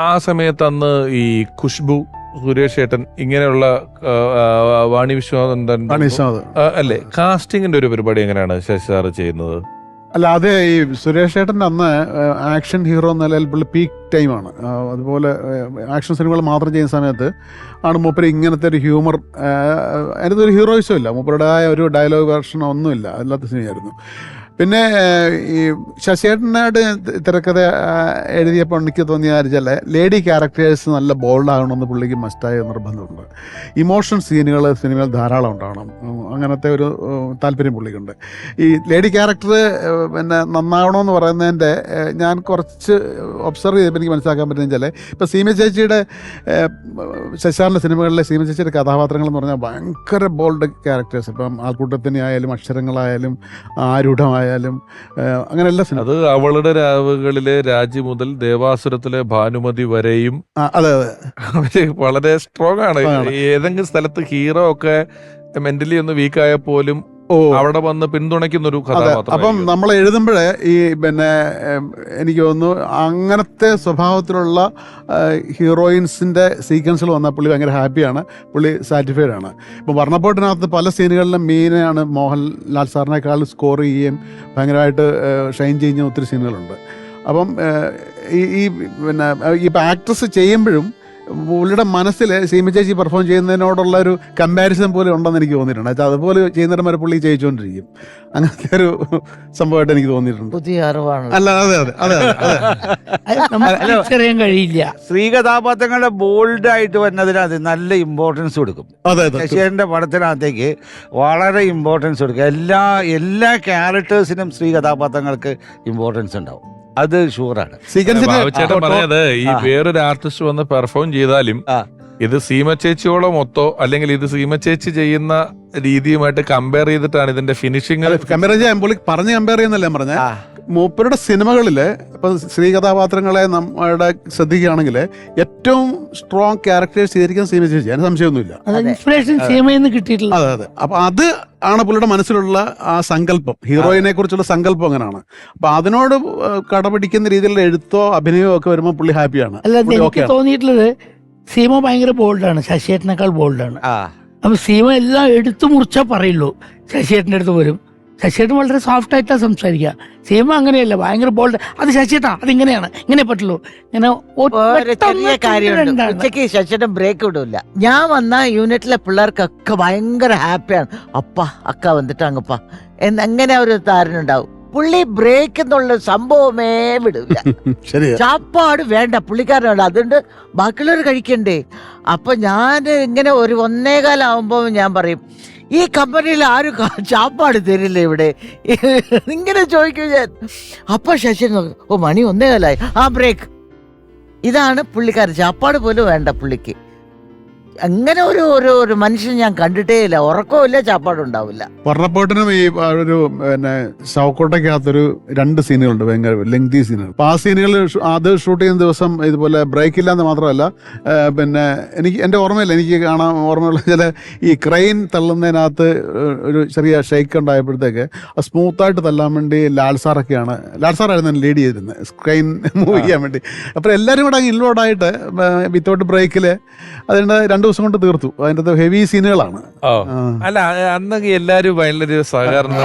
ആ സമയത്ത് അന്ന് ഈ ഖുഷ്ബു, സുരേഷ് ഏട്ടൻ, ഇങ്ങനെയുള്ള വാണി വിശ്വനാഥൻ അല്ലേ കാസ്റ്റിംഗിന്റെ ഒരു പരിപാടി എങ്ങനെയാണ് ശശി സാറ് ചെയ്യുന്നത്? അല്ല, അത് ഈ സുരേഷ് ഏട്ടൻ്റെ അന്ന് ആക്ഷൻ ഹീറോ എന്ന നിലയിൽ പുള്ളി പീക്ക് ടൈമാണ്. അതുപോലെ ആക്ഷൻ സിനിമകൾ മാത്രം ചെയ്യുന്ന സമയത്ത് ആണ് മൂപ്പര് ഇങ്ങനത്തെ ഒരു ഹ്യൂമർ, അതിനകത്തൊരു ഹീറോയിസം ഇല്ല, മൂപ്പരുടേതായ ഒരു ഡയലോഗ് വേർഷൻ ഒന്നുമില്ല, അല്ലാത്ത സിനിമയായിരുന്നു. പിന്നെ ഈ ശശിയേട്ടനായിട്ട് തിരക്കഥ എഴുതിയപ്പോൾ എനിക്ക് തോന്നിയാൽ ലേഡി ക്യാരക്ടേഴ്സ് നല്ല ബോൾഡാകണമെന്ന് പുള്ളിക്ക് മസ്റ്റായ നിർബന്ധമുണ്ട്. ഇമോഷൻ സീനുകൾ സിനിമയിൽ ധാരാളം ഉണ്ടാകണം, അങ്ങനത്തെ ഒരു താല്പര്യം പുള്ളിക്കുണ്ട്. ഈ ലേഡി ക്യാരക്ടർ പിന്നെ നന്നാവണമെന്ന് പറയുന്നതിൻ്റെ ഞാൻ കുറച്ച് ഒബ്സർവ് ചെയ്തപ്പോൾ എനിക്ക് മനസ്സിലാക്കാൻ പറ്റുന്ന വെച്ചാൽ, ഇപ്പോൾ സീമ ചേച്ചിയുടെ ശശാറിൻ്റെ സിനിമകളിലെ സീമ ചേച്ചിയുടെ കഥാപാത്രങ്ങൾ എന്ന് പറഞ്ഞാൽ ഭയങ്കര ബോൾഡ് ക്യാരക്ടേഴ്സ്. ഇപ്പം ആൾക്കൂട്ടത്തിനെ ആയാലും, അക്ഷരങ്ങളായാലും, ആരൂഢമായ അങ്ങനെയല്ല. അത് അവളുടെ രാവുകളിലെ രാജി മുതൽ ദേവാസുരത്തിലെ ഭാനുമതി വരെയും അവര് വളരെ സ്ട്രോങ് ആണ്. ഏതെങ്കിലും സ്ഥലത്ത് ഹീറോ ഒക്കെ മെന്റലി ഒന്ന് വീക്കായ പോലും അവിടെ വന്ന് പിന്തുണയ്ക്കുന്ന ഒരു കഥാപാത്രം. അപ്പം നമ്മൾ എഴുതുമ്പോഴേ ഈ പിന്നെ എനിക്ക് തോന്നുന്നു അങ്ങനത്തെ സ്വഭാവത്തിലുള്ള ഹീറോയിൻസിൻ്റെ സീക്വൻസിൽ വന്നാൽ പുള്ളി ഭയങ്കര ഹാപ്പിയാണ്, പുള്ളി സാറ്റിസ്ഫൈഡ് ആണ്. ഇപ്പം വർണ്ണപ്പോട്ടിനകത്ത് പല സീനുകളിലും മീനയാണ് മോഹൻലാൽ സാറിനേക്കാൾ സ്കോർ ചെയ്യുകയും ഭയങ്കരമായിട്ട് ഷൈൻ ചെയ്യുന്ന ഒത്തിരി സീനുകളുണ്ട്. അപ്പം ഈ പിന്നെ ഇപ്പം ആക്ട്രസ് ചെയ്യുമ്പോഴും പുള്ളിയുടെ മനസ്സിൽ സീമ ചേച്ചി പെർഫോം ചെയ്യുന്നതിനോടുള്ള ഒരു കമ്പാരിസൺ പോലെ ഉണ്ടെന്ന് എനിക്ക് തോന്നിയിട്ടുണ്ട്. വെച്ചാൽ അതുപോലെ ചെയ്യുന്നവരെ പുള്ളി ചെയ്യിച്ചുകൊണ്ടിരിക്കും. അങ്ങനത്തെ ഒരു സംഭവമായിട്ട് എനിക്ക് തോന്നിയിട്ടുണ്ട്. പുതിയ അറിവാണ്. അല്ല, അതെ അതെ അതെ അറിയാൻ കഴിയില്ല. സ്ത്രീ കഥാപാത്രങ്ങളുടെ ബോൾഡായിട്ട് വരുന്നതിനകത്ത് നല്ല ഇമ്പോർട്ടൻസ് കൊടുക്കും. ശശിയുടെ പടത്തിനകത്തേക്ക് വളരെ ഇമ്പോർട്ടൻസ് കൊടുക്കും. എല്ലാ ക്യാരക്ടേഴ്സിനും സ്ത്രീ കഥാപാത്രങ്ങൾക്ക് ഇമ്പോർട്ടൻസ് ഉണ്ടാവും, അത് ഷുവറാണ്. ചേട്ടൻ പറഞ്ഞത് ഈ വേറൊരു ആർട്ടിസ്റ്റ് വന്ന് പെർഫോം ചെയ്താലും ഇത് സീമ ചേച്ചിയോളോ മൊത്തോ അല്ലെങ്കിൽ ഇത് സീമ ചേച്ചി ചെയ്യുന്ന രീതിയുമായിട്ട് കമ്പയർ ചെയ്തിട്ടാണ് ഇതിന്റെ ഫിനിഷിംഗ് കമ്പയർ ചെയ്യുന്നല്ലേ പറഞ്ഞ. മൂപ്പരുടെ സിനിമകളില് ഇപ്പൊ സ്ത്രീ കഥാപാത്രങ്ങളെ നമ്മുടെ ശ്രദ്ധിക്കുകയാണെങ്കിൽ ഏറ്റവും സ്ട്രോങ് ക്യാരക്ടേഴ്സ് ചെയ്തിരിക്കുന്ന സീമ ചേച്ചി, അതിന് സംശയമൊന്നുമില്ല. അതെ അതെ. അപ്പൊ അത് ആണ് പുള്ളിയുടെ മനസ്സിലുള്ള ആ സങ്കല്പം, ഹീറോയിനെ കുറിച്ചുള്ള സങ്കല്പം അങ്ങനെയാണ്. അപ്പൊ അതിനോട് കടപിടിക്കുന്ന രീതിയിലുള്ള എഴുത്തോ അഭിനയമോ ഒക്കെ വരുമ്പോൾ പുള്ളി ഹാപ്പിയാണ്. അല്ല, എനിക്ക് തോന്നിയിട്ടുള്ളത് സീമ ഭയങ്കര ബോൾഡാണ്, ശശിയേട്ടനേക്കാൾ ബോൾഡാണ്. അപ്പൊ സീമ എല്ലാം എടുത്തു മുറിച്ചാ പറയുള്ളൂ. ശശിയേട്ടൻ്റെ അടുത്ത് വരും, ശശിയേട്ടൻ വളരെ സോഫ്റ്റ് ആയിട്ടാണ് സംസാരിക്കുക. സീമ അങ്ങനെയല്ല, ഭയങ്കര ബോൾഡ്. അത് ശശിയേട്ടാ, അതിങ്ങനെയാണ്, ഇങ്ങനെ പറ്റുള്ളൂ. ഇങ്ങനെ ചെറിയ കാര്യമുണ്ട്. ഉച്ചയ്ക്ക് ശശിയേട്ടൻ ബ്രേക്ക് വിടില്ല. ഞാൻ വന്ന യൂണിറ്റിലെ പിള്ളേർക്കൊക്കെ ഭയങ്കര ഹാപ്പിയാണ്. അപ്പ അക്ക വന്നിട്ട് അങ്ങപ്പ അങ്ങനെ ഒരു താരനുണ്ടാവും. പുള്ളി ബ്രേക്ക് എന്നുള്ള സംഭവമേ വിടില്ല. ചാപ്പാട് വേണ്ട പുള്ളിക്കാരനുണ്ട്, അതുകൊണ്ട് ബാക്കിയുള്ളവർ കഴിക്കണ്ടേ. അപ്പൊ ഞാൻ ഇങ്ങനെ ഒരു 1:15 ഞാൻ പറയും, ഈ കമ്പനിയിൽ ആരും ചാപ്പാട് തരില്ല ഇവിടെ, ഇങ്ങനെ ചോദിക്കും ഞാൻ. അപ്പൊ ശശി നോക്കും, മണി 1:15, ബ്രേക്ക്. ഇതാണ് പുള്ളിക്കാരൻ, ചാപ്പാട് പോലും വേണ്ട പുള്ളിക്ക്. അങ്ങനെ ഒരു മനുഷ്യൻ ഞാൻ കണ്ടിട്ടേ ഇല്ല. ഉറക്കമില്ല, ചാപ്പാടുണ്ടാവില്ല. വർണ്ണപ്പോട്ടിനും ഈ ഒരു പിന്നെ ശവക്കോട്ടയ്ക്കകത്തൊരു 2 സീനുകളുണ്ട്, ഭയങ്കര ലെങ്തി സീനുകൾ. അപ്പൊ ആ സീനുകൾ അത് ഷൂട്ട് ചെയ്യുന്ന ദിവസം ഇതുപോലെ ബ്രേക്ക് ഇല്ലാന്ന് മാത്രമല്ല, പിന്നെ എൻ്റെ ഓർമ്മയില്ല, എനിക്ക് കാണാൻ ഓർമ്മയുള്ള ചില ഈ ക്രെയിൻ തള്ളുന്നതിനകത്ത് ഒരു ചെറിയ ഷെയ്ക്ക് ഉണ്ടായപ്പോഴത്തേക്ക് അത് സ്മൂത്തായിട്ട് തള്ളാൻ വേണ്ടി ലാൽ സാറായിരുന്നു ലീഡ് ചെയ്തിരുന്നത് ക്രെയിൻ മൂവ് ചെയ്യാൻ വേണ്ടി. അപ്പോൾ എല്ലാവരും കൂടെ അങ്ങ് ഇൻവോൾവായിട്ട് വിത്തൗട്ട് ബ്രേക്കിൽ അതിൻ്റെ 2 ദിവസം കൊണ്ട് തീർത്തു. അതിൻ്റെ ഹെവി സീനുകളാണ്. അല്ല, അന്നൊക്കെ എല്ലാരും ഭയങ്കര സഹകരണം,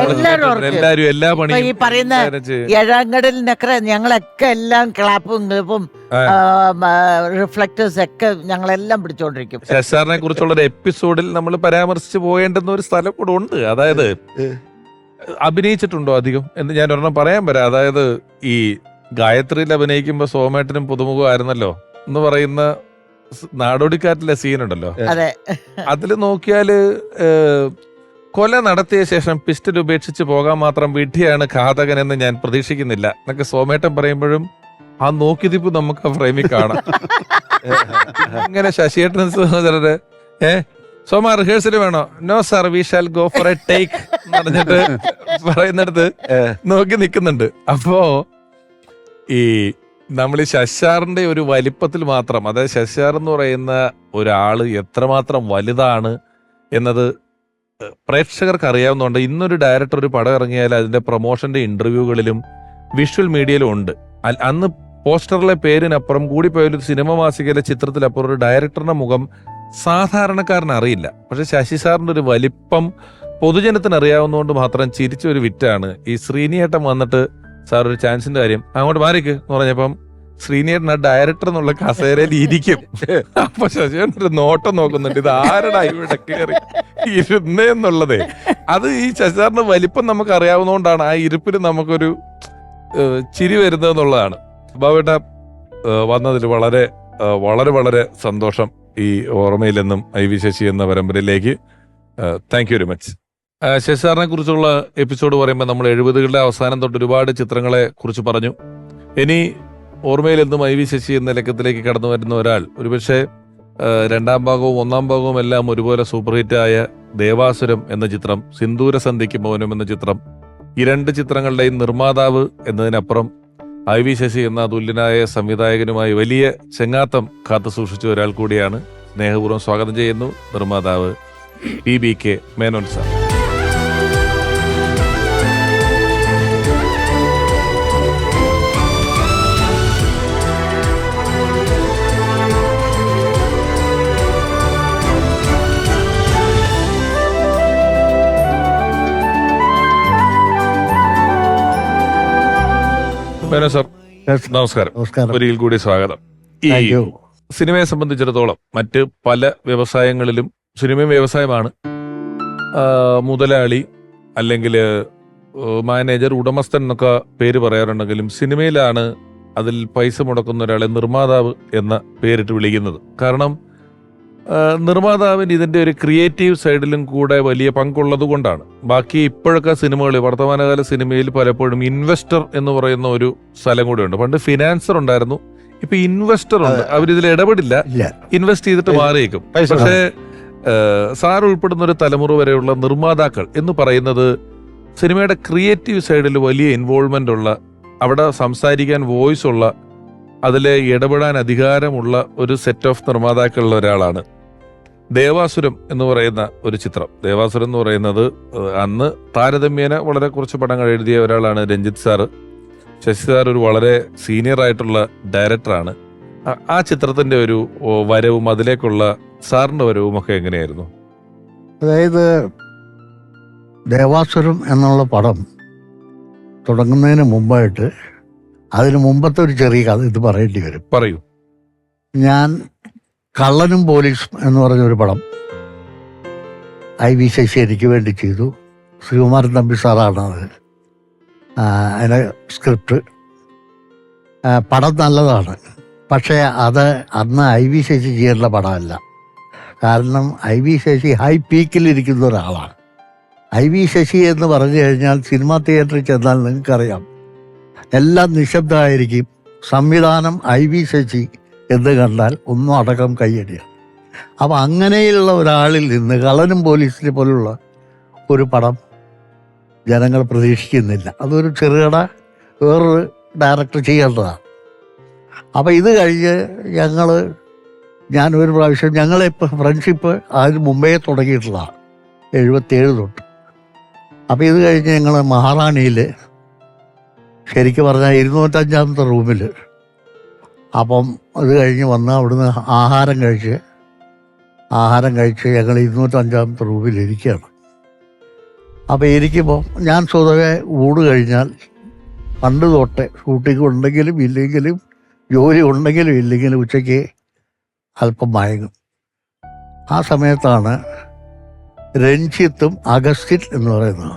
എല്ലാരും എല്ലാ പണിയും. ഈ പറയുന്ന ഏഴാങ്കടലിനൊക്കെ ഞങ്ങളൊക്കെ എല്ലാം ക്ലാപ്പും ക്ലിപ്പും റിഫ്ലക്ടേഴ്സ് ഒക്കെ ഞങ്ങളെല്ലാം പിടിച്ചോണ്ടിരിക്കും. ശശാറിനെ കുറിച്ചുള്ള ഒരു എപ്പിസോഡിൽ നമ്മൾ പരാമർശിച്ചു പോകേണ്ടുന്ന ഒരു സ്ഥലം കൂടെ ഉണ്ട്. അതായത് അഭിനയിച്ചിട്ടുണ്ടോ അധികം എന്ന് ഞാൻ ഒരെണ്ണം പറയാൻ വരാം. അതായത് ഈ ഗായത്രിയിൽ അഭിനയിക്കുമ്പോ സോമേട്ടനും പുതുമുഖമായിരുന്നല്ലോ എന്ന് പറയുന്ന നാടോടിക്കാറ്റിലെ സീനുണ്ടല്ലോ, അതില് നോക്കിയാല് കൊല നടത്തിയ ശേഷം പിസ്റ്റൽ ഉപേക്ഷിച്ച് പോകാൻ മാത്രം വിഡ്ഢിയാണ് ഘാതകൻ എന്ന് ഞാൻ പ്രതീക്ഷിക്കുന്നില്ല എന്നൊക്കെ സോമേട്ടൻ പറയുമ്പോഴും ആ നോക്കിതിപ്പ് നമുക്ക് ആ ഫ്രെയിമിൽ കാണാം. ഇങ്ങനെ ശശിയേട്ടൻ സഹോദരര് സോമ റിഹേഴ്സൽ വേണോ? No sir, we shall go for a take എന്ന് പറഞ്ഞിട്ട് പറയുന്നിടത്ത് നോക്കി നിൽക്കുന്നുണ്ട്. അപ്പോ ഈ നമ്മൾ ഈ ശശാറിന്റെ ഒരു വലിപ്പത്തിൽ മാത്രം, അതായത് ശശാർ എന്ന് പറയുന്ന ഒരാള് എത്രമാത്രം വലുതാണ് എന്നത് പ്രേക്ഷകർക്ക് അറിയാവുന്നതുകൊണ്ട് ഇന്നൊരു ഡയറക്ടർ ഒരു പടം ഇറങ്ങിയാൽ അതിന്റെ പ്രൊമോഷന്റെ ഇന്റർവ്യൂകളിലും വിഷ്വൽ മീഡിയയിലും ഉണ്ട്. അന്ന് പോസ്റ്ററിലെ പേരിനപ്പുറം കൂടിപ്പോയൊരു സിനിമ മാസികയിലെ ചിത്രത്തിലപ്പുറം ഒരു ഡയറക്ടറുടെ മുഖം സാധാരണക്കാരന് അറിയില്ല. പക്ഷെ ശശി സാറിന്റെ ഒരു വലിപ്പം പൊതുജനത്തിന് അറിയാവുന്നതുകൊണ്ട് മാത്രം ചിരിച്ച ഒരു വിറ്റാണ് ഈ ശ്രീനിയേട്ടൻ വന്നിട്ട് സാർ ഒരു ചാൻസിന്റെ കാര്യം അങ്ങോട്ട് മാറിക്ക് എന്ന് പറഞ്ഞപ്പം ശ്രീനിയേട്ടൻ ആ ഡയറക്ടർ എന്നുള്ള കസേരയിൽ ഇരിക്കും. അപ്പൊ ശശിയേട്ടൻ ഒരു നോട്ടം നോക്കുന്നുണ്ട്, ഇത് ആരുടെ ഇവിടെ കയറി ഇരുന്നേന്നുള്ളതേ. അത് ഈ ശശിസാറിന്റെ വലിപ്പം നമുക്ക് അറിയാവുന്നതുകൊണ്ടാണ് ആ ഇരിപ്പിന് നമുക്കൊരു ചിരി വരുന്നതെന്നുള്ളതാണ്. ബാബേട്ട വന്നതിൽ വളരെ വളരെ വളരെ സന്തോഷം. ഈ ഓർമ്മയിൽ നിന്നും ഐ വി ശശി എന്ന പരമ്പരയിലേക്ക് thank you very much. Sasi സാറിനെ കുറിച്ചുള്ള എപ്പിസോഡ് പറയുമ്പോൾ നമ്മൾ 70കളുടെ അവസാനം തൊട്ട് ഒരുപാട് ചിത്രങ്ങളെ കുറിച്ച് പറഞ്ഞു. ഇനി ഓർമ്മയിൽ നിന്നും ഐ വി ശശി എന്ന ലക്കത്തിലേക്ക് കടന്നു വരുന്ന ഒരാൾ ഒരുപക്ഷെ രണ്ടാം ഭാഗവും ഒന്നാം ഭാഗവും എല്ലാം ഒരുപോലെ സൂപ്പർ ഹിറ്റായ ദേവാസുരം എന്ന ചിത്രം, സിന്ദൂര സന്ധ്യയ്ക്ക് മൗനം എന്ന ചിത്രം, ഈ രണ്ട് ചിത്രങ്ങളുടെയും നിർമ്മാതാവ് എന്നതിനപ്പുറം ഐ വി ശശി എന്ന തുല്യനായ സംവിധായകനുമായി വലിയ ചെങ്ങാത്തം കാത്തു സൂക്ഷിച്ച ഒരാൾ കൂടിയാണ്. സ്നേഹപൂർവ്വം സ്വാഗതം ചെയ്യുന്നു നിർമ്മാതാവ് PBK Menon sir. Menon sir നമസ്കാരം. ഒരിക്കൽ കൂടി സ്വാഗതം. ഈ സിനിമയെ സംബന്ധിച്ചിടത്തോളം മറ്റ് പല വ്യവസായങ്ങളിലും സിനിമയും വ്യവസായമാണ്. മുതലാളി അല്ലെങ്കിൽ മാനേജർ, ഉടമസ്ഥൻ എന്നൊക്കെ പേര് പറയാറുണ്ടെങ്കിലും സിനിമയിലാണ് അതിൽ പൈസ മുടക്കുന്ന ഒരാളെ നിർമ്മാതാവ് എന്ന പേരിട്ട് വിളിക്കുന്നത്. കാരണം നിർമ്മാതാവിന് ഇതിന്റെ ഒരു ക്രിയേറ്റീവ് സൈഡിലും കൂടെ വലിയ പങ്കുള്ളത് കൊണ്ടാണ്. ബാക്കി ഇപ്പോഴൊക്കെ സിനിമകൾ, വർത്തമാനകാല സിനിമയിൽ പലപ്പോഴും ഇൻവെസ്റ്റർ എന്ന് പറയുന്ന ഒരു സ്ഥലം കൂടെ ഉണ്ട്. പണ്ട് ഫിനാൻസർ ഉണ്ടായിരുന്നു, ഇപ്പൊ ഇൻവെസ്റ്റർ ഉണ്ട്. അവരിതിൽ ഇടപെടില്ല, ഇൻവെസ്റ്റ് ചെയ്തിട്ട് മാറിയേക്കും. പക്ഷേ സാർ ഉൾപ്പെടുന്ന ഒരു തലമുറ വരെയുള്ള നിർമ്മാതാക്കൾ എന്ന് പറയുന്നത് സിനിമയുടെ ക്രിയേറ്റീവ് സൈഡിൽ വലിയ ഇൻവോൾവ്മെന്റ് ഉള്ള, അവിടെ സംസാരിക്കാൻ വോയിസ് ഉള്ള, അതിലെ ഇടപെടാൻ അധികാരമുള്ള ഒരു സെറ്റ് ഓഫ് നിർമ്മാതാക്കളിൽ ഒരാളാണ്. ദേവാസുരം എന്ന് പറയുന്ന ഒരു ചിത്രം. ദേവാസുരം എന്ന് പറയുന്നത് അന്ന് താരതമ്യേന വളരെ കുറച്ച് പടങ്ങൾ എഴുതിയ ഒരാളാണ് രഞ്ജിത്ത് സാറ്. ശശി സാർ ഒരു വളരെ സീനിയർ ആയിട്ടുള്ള ഡയറക്ടറാണ്. ആ ചിത്രത്തിന്റെ ഒരു വരവും അതിലേക്കുള്ള സാറിന്റെ വരവും ഒക്കെ എങ്ങനെയായിരുന്നു? അതായത് ദേവാസുരം എന്നുള്ള പടം തുടങ്ങുന്നതിന് മുമ്പായിട്ട് അതിന് മുമ്പത്തെ ഒരു ചെറിയ കഥ ഇത് പറയേണ്ടി വരും. പറയൂ. ഞാൻ കള്ളനും പോലീസും എന്ന് പറഞ്ഞൊരു പടം ഐ വി ശശി എനിക്ക് വേണ്ടി ചെയ്തു. ശ്രീകുമാരൻ തമ്പി സാറാണ് അത് അതിൻ്റെ സ്ക്രിപ്റ്റ്. പടം നല്ലതാണ്, പക്ഷേ അത് അന്ന് ഐ വി ശശി ചെയ്യേണ്ട പടമല്ല. കാരണം ഐ വി ശശി ഹൈ പീക്കിലിരിക്കുന്ന ഒരാളാണ്. ഐ വി ശശി എന്ന് പറഞ്ഞു കഴിഞ്ഞാൽ സിനിമാ തിയേറ്ററിൽ ചെന്നാൽ നിങ്ങൾക്കറിയാം, എല്ലാം നിശബ്ദമായിരിക്കും. സംവിധാനം ഐ വി ശശി എന്ന് കണ്ടാൽ ഒന്നും അടക്കം കയ്യടിയാണ്. അപ്പം അങ്ങനെയുള്ള ഒരാളിൽ നിന്ന് കള്ളനും പോലീസിനെ പോലുള്ള ഒരു പടം ജനങ്ങൾ പ്രതീക്ഷിക്കുന്നില്ല. അതൊരു ചെറുകട വേറൊരു ഡയറക്ടർ ചെയ്യേണ്ടതാണ്. അപ്പം ഇത് കഴിഞ്ഞ് ഞാനൊരു പ്രാവശ്യം ഞങ്ങളിപ്പോൾ ഫ്രണ്ട്ഷിപ്പ് അതിന് മുമ്പേ തുടങ്ങിയിട്ടുള്ളതാണ്, 77 തൊട്ട്. അപ്പം ഇത് കഴിഞ്ഞ് ഞങ്ങൾ മഹാറാണിയിൽ, ശരിക്കും പറഞ്ഞാൽ 205-ാമത്തെ റൂമിൽ, അപ്പം അത് കഴിഞ്ഞ് വന്ന് അവിടുന്ന് ആഹാരം കഴിച്ച് ഞങ്ങൾ 205-ാമത്തെ റൂമിലിരിക്കുകയാണ്. അപ്പോൾ ഇരിക്കുമ്പോൾ ഞാൻ സ്വതവേ ഊട് കഴിഞ്ഞാൽ പണ്ട് തൊട്ട് ഷൂട്ടിംഗ് ഉണ്ടെങ്കിലും ഇല്ലെങ്കിലും, ജോലി ഉണ്ടെങ്കിലും ഇല്ലെങ്കിലും ഉച്ചയ്ക്ക് അല്പം മയങ്ങും. ആ സമയത്താണ് രഞ്ജിത്തും അഗസ്റ്റിൻ എന്ന് പറയുന്നത്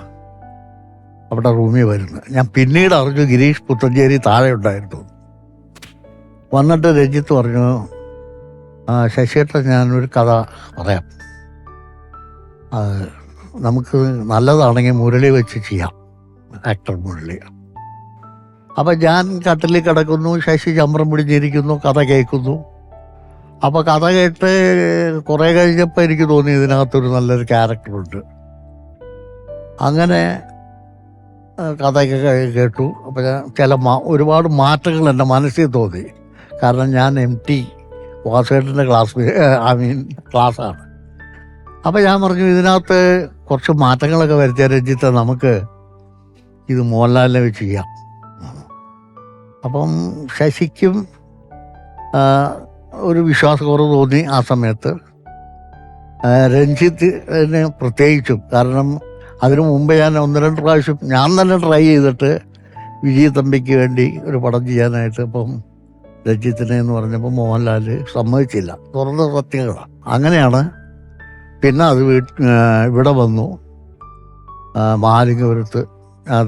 അവിടെ റൂമിൽ വരുന്നത്. ഞാൻ പിന്നീട് അറിഞ്ഞു ഗിരീഷ് പുത്തഞ്ചേരി താഴെ ഉണ്ടായിരുന്നു. വന്നിട്ട് രഞ്ജിത്ത് പറഞ്ഞു, ശശിയേട്ടൻ ഞാനൊരു കഥ പറയാം, നമുക്ക് നല്ലതാണെങ്കിൽ മുരളി വെച്ച് ചെയ്യാം, ആക്ടർ മുരളി. അപ്പം ഞാൻ കട്ടിലിൽ കിടക്കുന്നു, ശശി ചമ്രം പിടിഞ്ഞിരിക്കുന്നു, കഥ കേൾക്കുന്നു. അപ്പോൾ കഥ കേട്ട് കുറേ കഴിഞ്ഞപ്പോൾ എനിക്ക് തോന്നി ഇതിനകത്തൊരു നല്ലൊരു ക്യാരക്ടറുണ്ട്. അങ്ങനെ കഥയൊക്കെ കേട്ടു. അപ്പോൾ ഞാൻ ഒരുപാട് മാറ്റങ്ങൾ എൻ്റെ മനസ്സിൽ തോന്നി. കാരണം ഞാൻ MT വാസുവേട്ടൻ്റെ ക്ലാസ്സാണ്. അപ്പം ഞാൻ പറഞ്ഞു ഇതിനകത്ത് കുറച്ച് മാറ്റങ്ങളൊക്കെ വരുത്തിയ രഞ്ജിത്ത് നമുക്ക് ഇത് മോഹൻലാലിനെ വെച്ച് ചെയ്യാം. അപ്പം ശശിക്കും ഒരു വിശ്വാസക്കുറവ് തോന്നി ആ സമയത്ത്. രഞ്ജിത്തിന് പ്രത്യേകിച്ചും, കാരണം അതിനു മുമ്പ് ഞാൻ 1-2 പ്രാവശ്യം ഞാൻ തന്നെ ട്രൈ ചെയ്തിട്ട് വിജയ് തമ്പിക്ക് വേണ്ടി ഒരു പടം ചെയ്യാനായിട്ട്. അപ്പം രഞ്ജിത്തിനെ എന്ന് പറഞ്ഞപ്പോൾ മോഹൻലാൽ സമ്മതിച്ചില്ല. തുറന്ന സത്യങ്ങളാണ്. അങ്ങനെയാണ് പിന്നെ അത് ഇവിടെ വന്നു. മഹാലിംഗപുരത്ത്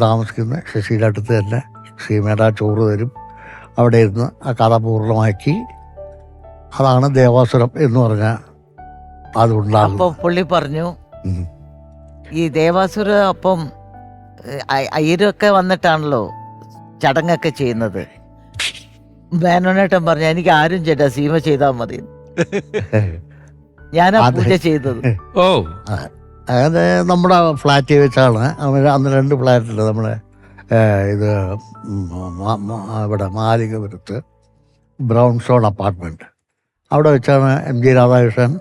താമസിക്കുന്ന ശശിയുടെ അടുത്ത് തന്നെ സീമയുടെ ചോറ് തരും. അവിടെ ഇരുന്ന് ആ കഥ പൂർണ്ണമാക്കി. അതാണ് ദേവാസുരം എന്ന് പറഞ്ഞ അതുണ്ടാകും. അപ്പം പുള്ളി പറഞ്ഞു ഈ ദേവാസുര അപ്പം അയ്യരൊക്കെ വന്നിട്ടാണല്ലോ ചടങ്ങൊക്കെ ചെയ്യുന്നത്. മേനോനേട്ടൻ പറഞ്ഞു എനിക്ക് ആരും ചേട്ടാ സീമ ചെയ്താൽ മതി. ഞാനാ പൂജ ചെയ്തത്. ഓ, അങ്ങനെ നമ്മുടെ ഫ്ലാറ്റിൽ വെച്ചാണ്. അന്ന് 2 ഫ്ലാറ്റുണ്ട് നമ്മുടെ ഇത് ഇവിടെ മഹാലിംഗപുരത്ത് ബ്രൗൺ സ്റ്റോൺ അപ്പാർട്ട്മെൻറ്റ്. അവിടെ വെച്ചാണ് MG രാധാകൃഷ്ണൻ,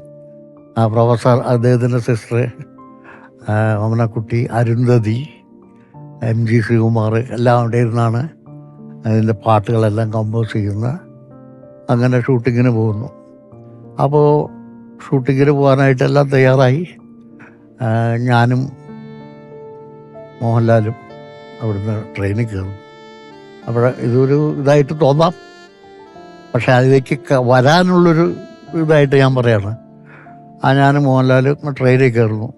പ്രൊഫസർ, അദ്ദേഹത്തിൻ്റെ സിസ്റ്റർ ഓമനക്കുട്ടി, അരുന്ധതി, MG ശ്രീകുമാർ എല്ലാം അവിടെ ഇരുന്നാണ് അതിൻ്റെ പാട്ടുകളെല്ലാം കമ്പോസ് ചെയ്യുന്നത്. അങ്ങനെ ഷൂട്ടിങ്ങിന് പോകുന്നു. അപ്പോൾ ഷൂട്ടിങ്ങിന് പോകാനായിട്ടെല്ലാം തയ്യാറായി. ഞാനും മോഹൻലാലും അവിടുന്ന് ട്രെയിനിൽ കയറും. അവിടെ ഇതൊരു ഇതായിട്ട് തോന്നാം, പക്ഷെ അതിലേക്ക് വരാനുള്ളൊരു ഇതായിട്ട് ഞാൻ പറയാണ്. ഞാനും മോഹൻലാലും ട്രെയിനിൽ കയറുന്നു,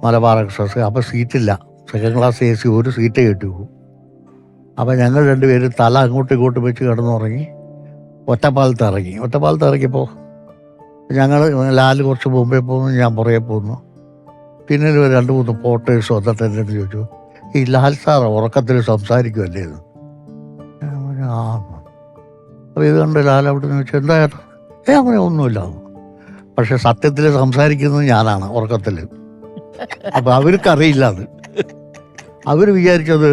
മലബാർ എക്സ്പ്രസ്. അപ്പോൾ സീറ്റില്ല, സെക്കൻഡ് ക്ലാസ് AC, ഒരു സീറ്റ് കെട്ടി പോകും. അപ്പോൾ ഞങ്ങൾ 2 പേരും തല അങ്ങോട്ടും ഇങ്ങോട്ടും വെച്ച് കിടന്നുറങ്ങി. ഒറ്റപ്പാലത്ത് ഇറങ്ങിയപ്പോൾ ഞങ്ങൾ ലാല് കുറച്ച് മുമ്പേ പോകുന്നു, ഞാൻ പുറകെ പോകുന്നു. പിന്നെ 2-3 പോർട്ടേഴ്സ് വന്നിട്ട് എൻ്റെ അടുത്ത് ചോദിച്ചു, ഈ ലാൽ സാർ ഉറക്കത്തിൽ സംസാരിക്കുമല്ലേ എന്ന്. ആ, അപ്പോൾ ഇത് കണ്ട് ലാൽ അവിടെ നിന്ന് ചോദിച്ചു എന്തായാലും അങ്ങനെ ഒന്നുമില്ല. പക്ഷെ സത്യത്തിൽ സംസാരിക്കുന്നത് ഞാനാണ് ഉറക്കത്തിൽ. അപ്പം അവർക്കറിയില്ല അത്. അവർ വിചാരിച്ചത്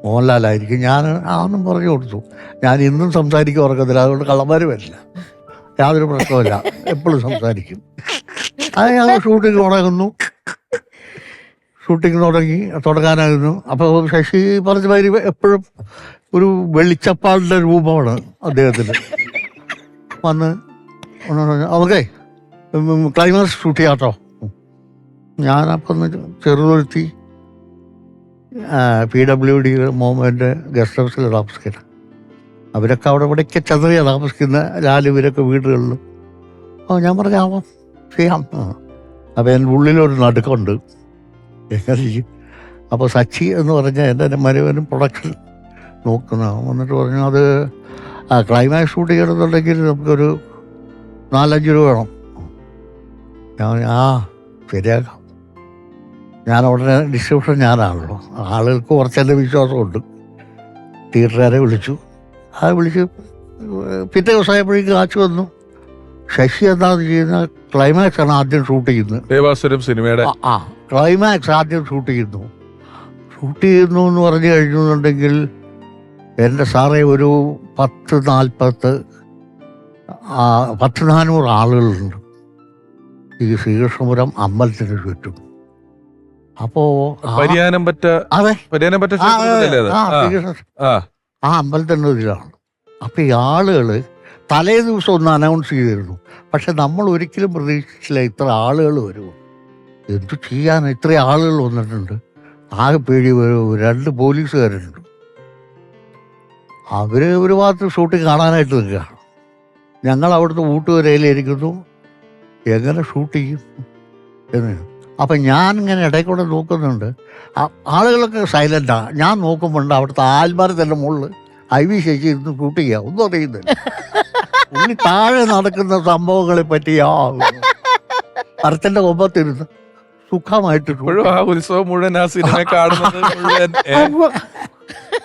മോഹൻലാലായിരിക്കും. ഞാൻ ആന്നും പറഞ്ഞു കൊടുത്തു, ഞാൻ ഇന്നും സംസാരിക്കും ഉറക്കത്തിൽ, അതുകൊണ്ട് കള്ളന്മാർ വരില്ല, യാതൊരു പ്രശ്നമില്ല, എപ്പോഴും സംസാരിക്കും. അത് ഞങ്ങൾ ഷൂട്ടിങ് തുടങ്ങാനായിരുന്നു. അപ്പോൾ ശശി പറഞ്ഞ മാതിരി എപ്പോഴും ഒരു വെളിച്ചപ്പാടിൻ്റെ രൂപമാണ് അദ്ദേഹത്തിന്. വന്ന് ഓക്കെ ക്ലൈമാക്സ് ഷൂട്ട് ചെയ്യാട്ടോ. ഞാനപ്പം ചെറുതൊരുത്തി PWD മോഹൻ്റെ ഗസ്റ്റ് ഹൗസിൽ താമസിക്കുന്നത്. അവരൊക്കെ അവിടെ ഇവിടെയൊക്കെ ചന്ദ്രയാണ് താമസിക്കുന്ന, ഇവരൊക്കെ വീടുകളിലും. ഞാൻ പറഞ്ഞാവാം ചെയ്യാം. അപ്പോൾ എൻ്റെ ഉള്ളിലൊരു നടുക്കുണ്ട്, എങ്ങനെ ചെയ്യും. അപ്പോൾ സച്ചി എന്ന് പറഞ്ഞാൽ എൻ്റെ മരുവനും പ്രൊഡക്ഷൻ നോക്കുന്ന വന്നിട്ട് പറഞ്ഞു, അത് ക്ലൈമാക്സ് ഷൂട്ട് ചെയ്യണമെന്നുണ്ടെങ്കിൽ നമുക്കൊരു 4-5 രൂപ വേണം. ഞാൻ ശരിയാക്കാം. ഞാൻ ഉടനെ ഡിസ്ട്രിബ്യൂഷൻ ഞാനാണല്ലോ, ആളുകൾക്ക് കുറച്ച് എൻ്റെ വിശ്വാസമുണ്ട്. തിയേറ്ററുകാരെ വിളിച്ചു. വിളിച്ച് പിറ്റേ ദിവസമായപ്പോഴേക്കും കാച്ചു വന്നു. ശശി എന്താണെന്ന് ചെയ്യുന്ന ക്ലൈമാക്സ് ആണ് ആദ്യം ഷൂട്ട് ചെയ്യുന്നത്. ദേവാസുരം സിനിമയുടെ ക്ലൈമാക്സ് ആദ്യം ഷൂട്ട് ചെയ്യുന്നു എന്ന് പറഞ്ഞു കഴിഞ്ഞുണ്ടെങ്കിൽ എൻ്റെ സാറേ ഒരു 10-400 ആളുകളുണ്ട് ഈ ശ്രീകൃഷ്ണപുരം അമ്പലത്തിന് ചുറ്റും. അപ്പോ അമ്പലത്തിൻ്റെ ഇതിലാണ്. അപ്പൊ ഈ ആളുകൾ തലേ ദിവസം ഒന്ന് അനൗൺസ് ചെയ്തിരുന്നു. പക്ഷെ നമ്മൾ ഒരിക്കലും പ്രതീക്ഷിച്ചില്ല ഇത്ര ആളുകൾ വരുമോ. എന്തു ചെയ്യാൻ, ഇത്ര ആളുകൾ വന്നിട്ടുണ്ട്. ആകെ പേടി. 2 പോലീസുകാരുണ്ട്. അവര് ഒരു ഭാഗത്ത് ഷൂട്ടിങ് കാണാനായിട്ട് നിൽക്കുകയാണ്. ഞങ്ങൾ അവിടുത്തെ ഊട്ടുവരയിലിരിക്കുന്നു, എങ്ങനെ ഷൂട്ട് ചെയ്യും എന്ന്. അപ്പം ഞാനിങ്ങനെ ഇടയിൽ കൂടെ നോക്കുന്നുണ്ട്. ആളുകളൊക്കെ സൈലൻ്റാണ്. ഞാൻ നോക്കുമ്പോണ്ട് അവിടുത്തെ ആൽമാർ തന്നെ മുകളിൽ IV ശശി ഇരുന്ന് ഷൂട്ട് ചെയ്യുക, ഒന്നും അറിയുന്നില്ല. ഉള്ളി താഴെ നടക്കുന്ന സംഭവങ്ങളെ പറ്റി മരത്തിൻ്റെ കൊമ്പത്തിരുന്ന് സുഖമായിട്ട് ഇപ്പോഴും ആ ഉത്സവം മുഴുവൻ ആ സിനിമ കാണുന്നത് മുഴുവൻ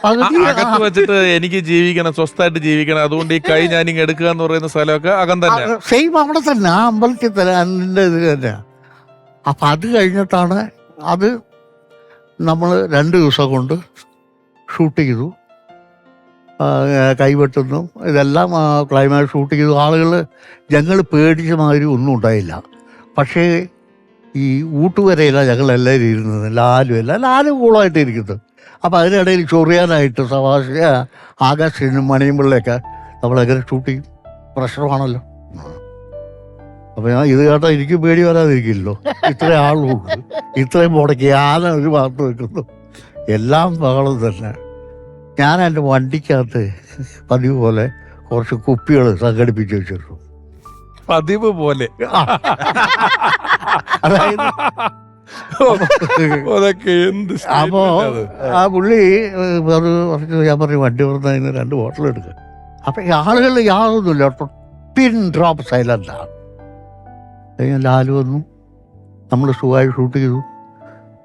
അകത്ത് വെച്ചിട്ട് എനിക്ക് ജീവിക്കണം, സ്വസ്ഥമായിട്ട് ജീവിക്കണം, അതുകൊണ്ട് ഈ കൈ ഞാനിങ് എടുക്കുക എന്ന് പറയുന്ന സ്ഥലമൊക്കെ അകം തന്നെ. സെയിം അവിടെ തന്നെ, ആ അമ്പലത്തിൽ തന്നെ, അതിൻ്റെ ഇത് തന്നെ. അപ്പം അത് കഴിഞ്ഞിട്ടാണ് അത് നമ്മൾ 2 ദിവസം കൊണ്ട് ഷൂട്ട് ചെയ്തു. കൈവെട്ടുന്നു ഇതെല്ലാം ക്ലൈമാക്സ് ഷൂട്ട് ചെയ്തു. ആളുകൾ ഞങ്ങൾ പേടിച്ച മാതിരി ഒന്നും ഉണ്ടായില്ല. പക്ഷേ ഈ ഊട്ടുവരയിലാണ് ഞങ്ങളെല്ലാവരും ഇരുന്നത്. ലാലും കൂളമായിട്ട് ഇരിക്കുന്നത്. അപ്പം അതിനിടയിൽ ചൊറിയാനായിട്ട് ആകാശിനും മണിയുമ്പിള്ളയൊക്കെ നമ്മളെങ്ങനെ ഷൂട്ട് ചെയ്യും, പ്രശ്നമാണല്ലോ. അപ്പം ഞാൻ ഇത് കേട്ടാൽ എനിക്ക് പേടി വരാതിരിക്കില്ലല്ലോ. ഇത്രയും ആളുണ്ട്, ഇത്രയും മുടക്കി ആന ഒരു ഭാഗത്ത് വെക്കുന്നു, എല്ലാം ബഹളം തന്നെ. ഞാൻ എൻ്റെ വണ്ടിക്കകത്ത് പതിവ് പോലെ കുറച്ച് കുപ്പികൾ സംഘടിപ്പിച്ച് വെച്ചിരുന്നു. പതിവ് പോലെ അതായത് അതൊക്കെ എന്ത് അപ്പോ ആ പുള്ളി ഞാൻ പറഞ്ഞു വണ്ടി പറഞ്ഞതിന് 2 ബോട്ടിൽ എടുക്കുക. അപ്പൊ ഈ ആളുകൾ യാതൊന്നുമില്ല, പിൻ ഡ്രോപ്പ് സൈലന്റാണ്. ലാലു വന്നു, നമ്മൾ സുഖമായി ഷൂട്ട് ചെയ്തു.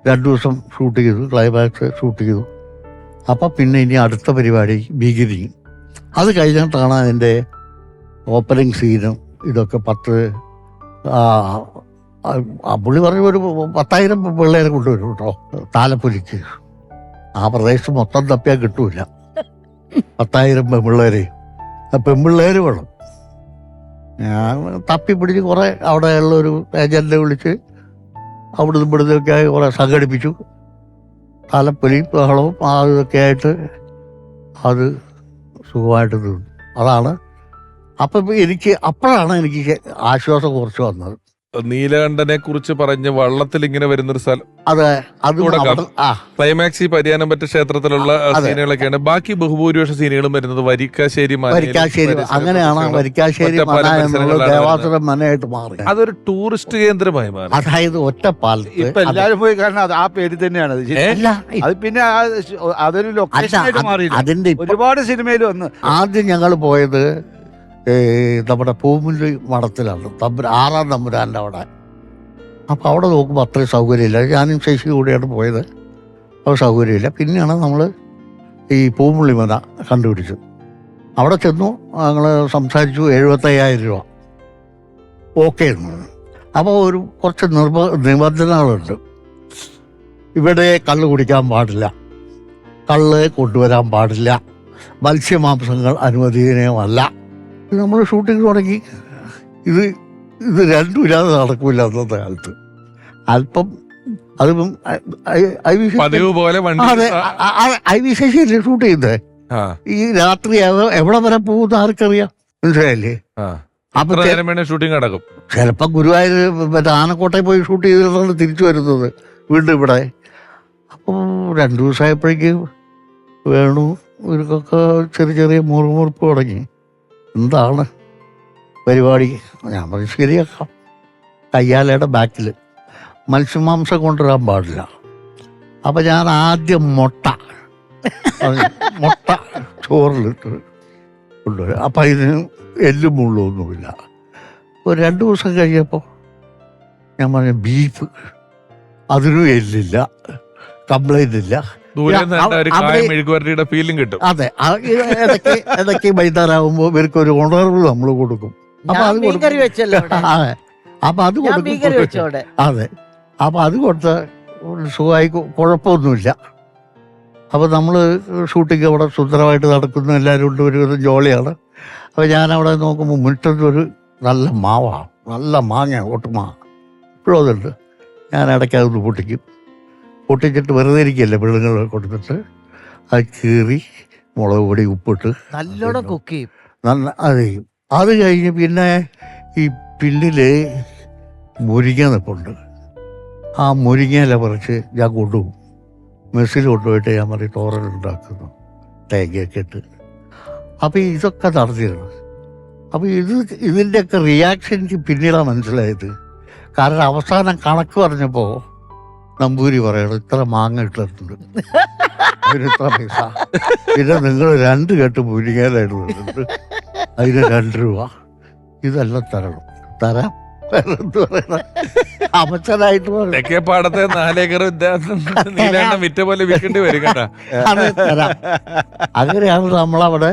2 ദിവസം ഷൂട്ട് ചെയ്തു, ക്ലൈമാക്സ് ഷൂട്ട് ചെയ്തു. അപ്പം പിന്നെ ഇനി അടുത്ത പരിപാടി ബിഗിനിങ്. അത് കഴിഞ്ഞിട്ടാണ് അതിൻ്റെ ഓപ്പണിങ് സീനും ഇതൊക്കെ. പുള്ളി പറഞ്ഞ ഒരു 10,000 പിള്ളേരെ കൊണ്ടുവരും കേട്ടോ താലപ്പൊലിക്ക്. ആ പ്രദേശം മൊത്തം തപ്പിയാൽ കിട്ടൂല. 10,000 പെൺപിള്ളേരെ, പെൺപിള്ളേർ വേണം. ഞാൻ തപ്പിപ്പിടിച്ച് കുറേ അവിടെയുള്ളൊരു ഏജൻറ്റിനെ വിളിച്ച് അവിടുന്ന് ഇവിടുന്നൊക്കെ കുറേ സംഘടിപ്പിച്ചു. താലപ്പൊലിയും ബഹളവും ഇതൊക്കെ ആയിട്ട് അത് സുഖമായിട്ട് തീർന്നു. അതാണ് അപ്പം അപ്പോഴാണ് എനിക്ക് ആശ്വാസം കുറച്ച് വന്നത്. നീലകണ്ഠനെ കുറിച്ച് പറഞ്ഞ് വള്ളത്തിൽ ഇങ്ങനെ വരുന്നൊരു സ്ഥലം, അതെ, അത് ക്ലൈമാക്സ് ഈ പരിയാനംപറ്റ ക്ഷേത്രത്തിലുള്ള സീനുകളൊക്കെയാണ്. ബാക്കി ബഹുഭൂരിപക്ഷ സീനുകളും വരുന്നത് വരിക്കാശ്ശേരി, അങ്ങനെയാണ്. വരിക്കാശ്ശേരി ദേവാസുരം മനയായിട്ട് മാറി. അതൊരു ടൂറിസ്റ്റ് കേന്ദ്രമായി മാറി. അതായത് ഒറ്റപ്പാലത്ത് ഇപ്പൊ എല്ലാരും പോയി കാരണം അത് ആ പേര് തന്നെയാണ്. അത് പിന്നെ അതൊരു ലൊക്കേഷനായിട്ട് മാറി. അതിന്റെ ഒരുപാട് സിനിമയിൽ വന്ന് ആദ്യം ഞങ്ങൾ പോയത് നമ്മുടെ പൂമുല്ലി മഠത്തിലാണ്, 6-ാം തമ്പുരാൻ്റെ അവിടെ. അപ്പോൾ അവിടെ നോക്കുമ്പോൾ അത്രയും സൗകര്യമില്ല. ഞാനും ശശി കൂടിയാണ് പോയത്. അപ്പോൾ സൗകര്യമില്ല. പിന്നെയാണ് നമ്മൾ ഈ പൂമുള്ളി മല കണ്ടുപിടിച്ചത്. അവിടെ ചെന്നു, ഞങ്ങൾ സംസാരിച്ചു. 75,000 രൂപ ഓക്കെ. അപ്പോൾ കുറച്ച് നിബന്ധനകളുണ്ട്. ഇവിടെ കള്ള് കുടിക്കാൻ പാടില്ല, കള്ള് കൊണ്ടുവരാൻ പാടില്ല, മത്സ്യമാംസങ്ങൾ അനുവദനീയമല്ല. നമ്മൾ ഷൂട്ടിങ് തുടങ്ങി. ഇത് രണ്ടും ഇല്ലാതെ നടക്കില്ല അന്നത്തെ കാലത്ത്. അല്പം അതിപ്പം ഐ.വി. ശശിയല്ലേ ഷൂട്ട് ചെയ്യുന്നത്. ഈ രാത്രി എവിടെ വരെ പോകുന്ന ആർക്കറിയാം, മനസ്സിലായില്ലേ? അപ്പൊ ഷൂട്ടിംഗ് നടക്കും. ചിലപ്പോൾ ഗുരുവായൂർ ആനക്കോട്ടയിൽ പോയി ഷൂട്ട് ചെയ്തിട്ടാണ് തിരിച്ചു വരുന്നത് വീണ്ടും ഇവിടെ. അപ്പോൾ 2 ദിവസമായപ്പോഴേക്ക് വേണു ഇവർക്കൊക്കെ ചെറിയ മുറുമുറുപ്പ് തുടങ്ങി. എന്താണ് പരിപാടി? ഞാൻ പറഞ്ഞു ശരിയാക്കാം. കയ്യാലയുടെ ബാക്കിൽ മത്സ്യമാംസം കൊണ്ടുവരാൻ പാടില്ല. അപ്പം ഞാൻ ആദ്യം മുട്ട ചോറിലിട്ട് കൊണ്ടുവരും. അപ്പം ഇതിന് എല്ലും മുള്ളൊന്നുമില്ല. ഒരു 2 ദിവസം കഴിഞ്ഞപ്പോൾ ഞാൻ പറഞ്ഞു ബീഫ്, അതിനും എല്ലില്ല, കംപ്ലൈൻ്റ് ഇല്ല. ഫീലിംഗ് കിട്ടും. അതെ, ഇടയ്ക്ക് വൈകുന്നേരമാകുമ്പോൾ ഇവർക്ക് ഒരു ഉണർവ് നമ്മൾ കൊടുക്കും. അപ്പൊ അത് കൊടുക്കും. അതെ, അപ്പൊ അത് കൊടുത്ത് സുഖമായി, കുഴപ്പമൊന്നുമില്ല. അപ്പൊ നമ്മൾ ഷൂട്ടിങ് അവിടെ സുന്ദരമായിട്ട് നടക്കുന്നു, എല്ലാവരും ഉണ്ട്, ഒരു ജോളിയാണ്. അപ്പൊ ഞാനവിടെ നോക്കുമ്പോൾ മുറ്റത്തൊരു നല്ല മാവാണ്, നല്ല മാങ്ങ, ഒട്ടുമാ ഇപ്പോഴും അതുണ്ട്. ഞാൻ ഇടയ്ക്ക് അതൊന്ന് പൊട്ടിച്ചിട്ട് വെറുതെ ഇരിക്കുകയല്ലേ പെണ്ണുങ്ങൾ കൊടുത്തിട്ട് അത് കീറി മുളക് പൊടി ഉപ്പിട്ട് നല്ലോണം കുക്ക് ചെയ്യും. അത് ചെയ്യും. അത് കഴിഞ്ഞ് പിന്നെ ഈ പിന്നില് മുരിങ്ങ നിൽപ്പുണ്ട്. ആ മുരിങ്ങയില പറിച്ച് ഞാൻ കൊണ്ടുപോകും. മെസ്സിൽ കൊണ്ടുപോയിട്ട് ഞാൻ പറയും തോരൻ ഉണ്ടാക്കുന്നു, തേങ്ങയൊക്കെ ഇട്ട്. അപ്പം ഇതൊക്കെ നടത്തിയിരുന്നു. അപ്പം ഇതിൻ്റെയൊക്കെ റിയാക്ഷൻ എനിക്ക് പിന്നീടാണ് മനസ്സിലായത്. കാരണം അവസാനം കണക്ക് പറഞ്ഞപ്പോൾ നമ്പൂരി പറയണം ഇത്ര മാങ്ങ ഇട്ടിട്ടുണ്ട്, അതിന് ഇത്ര പൈസ. പിന്നെ നിങ്ങൾ 2 കെട്ട് മുരിങ്ങയിലായിട്ട് അതിന് 2 രൂപ. ഇതെല്ലാം തരാം. എന്ത് പറയണ അമച്ചനായിട്ട് പറയണ. തെക്കേ പാടത്തെ 4 ഏക്കർ നീലാണ്ട വിറ്റ പോലെ വിൽക്കേണ്ടി വരും കേട്ടാ. അത് തരാം. അങ്ങനെയാണ് നമ്മളവിടെ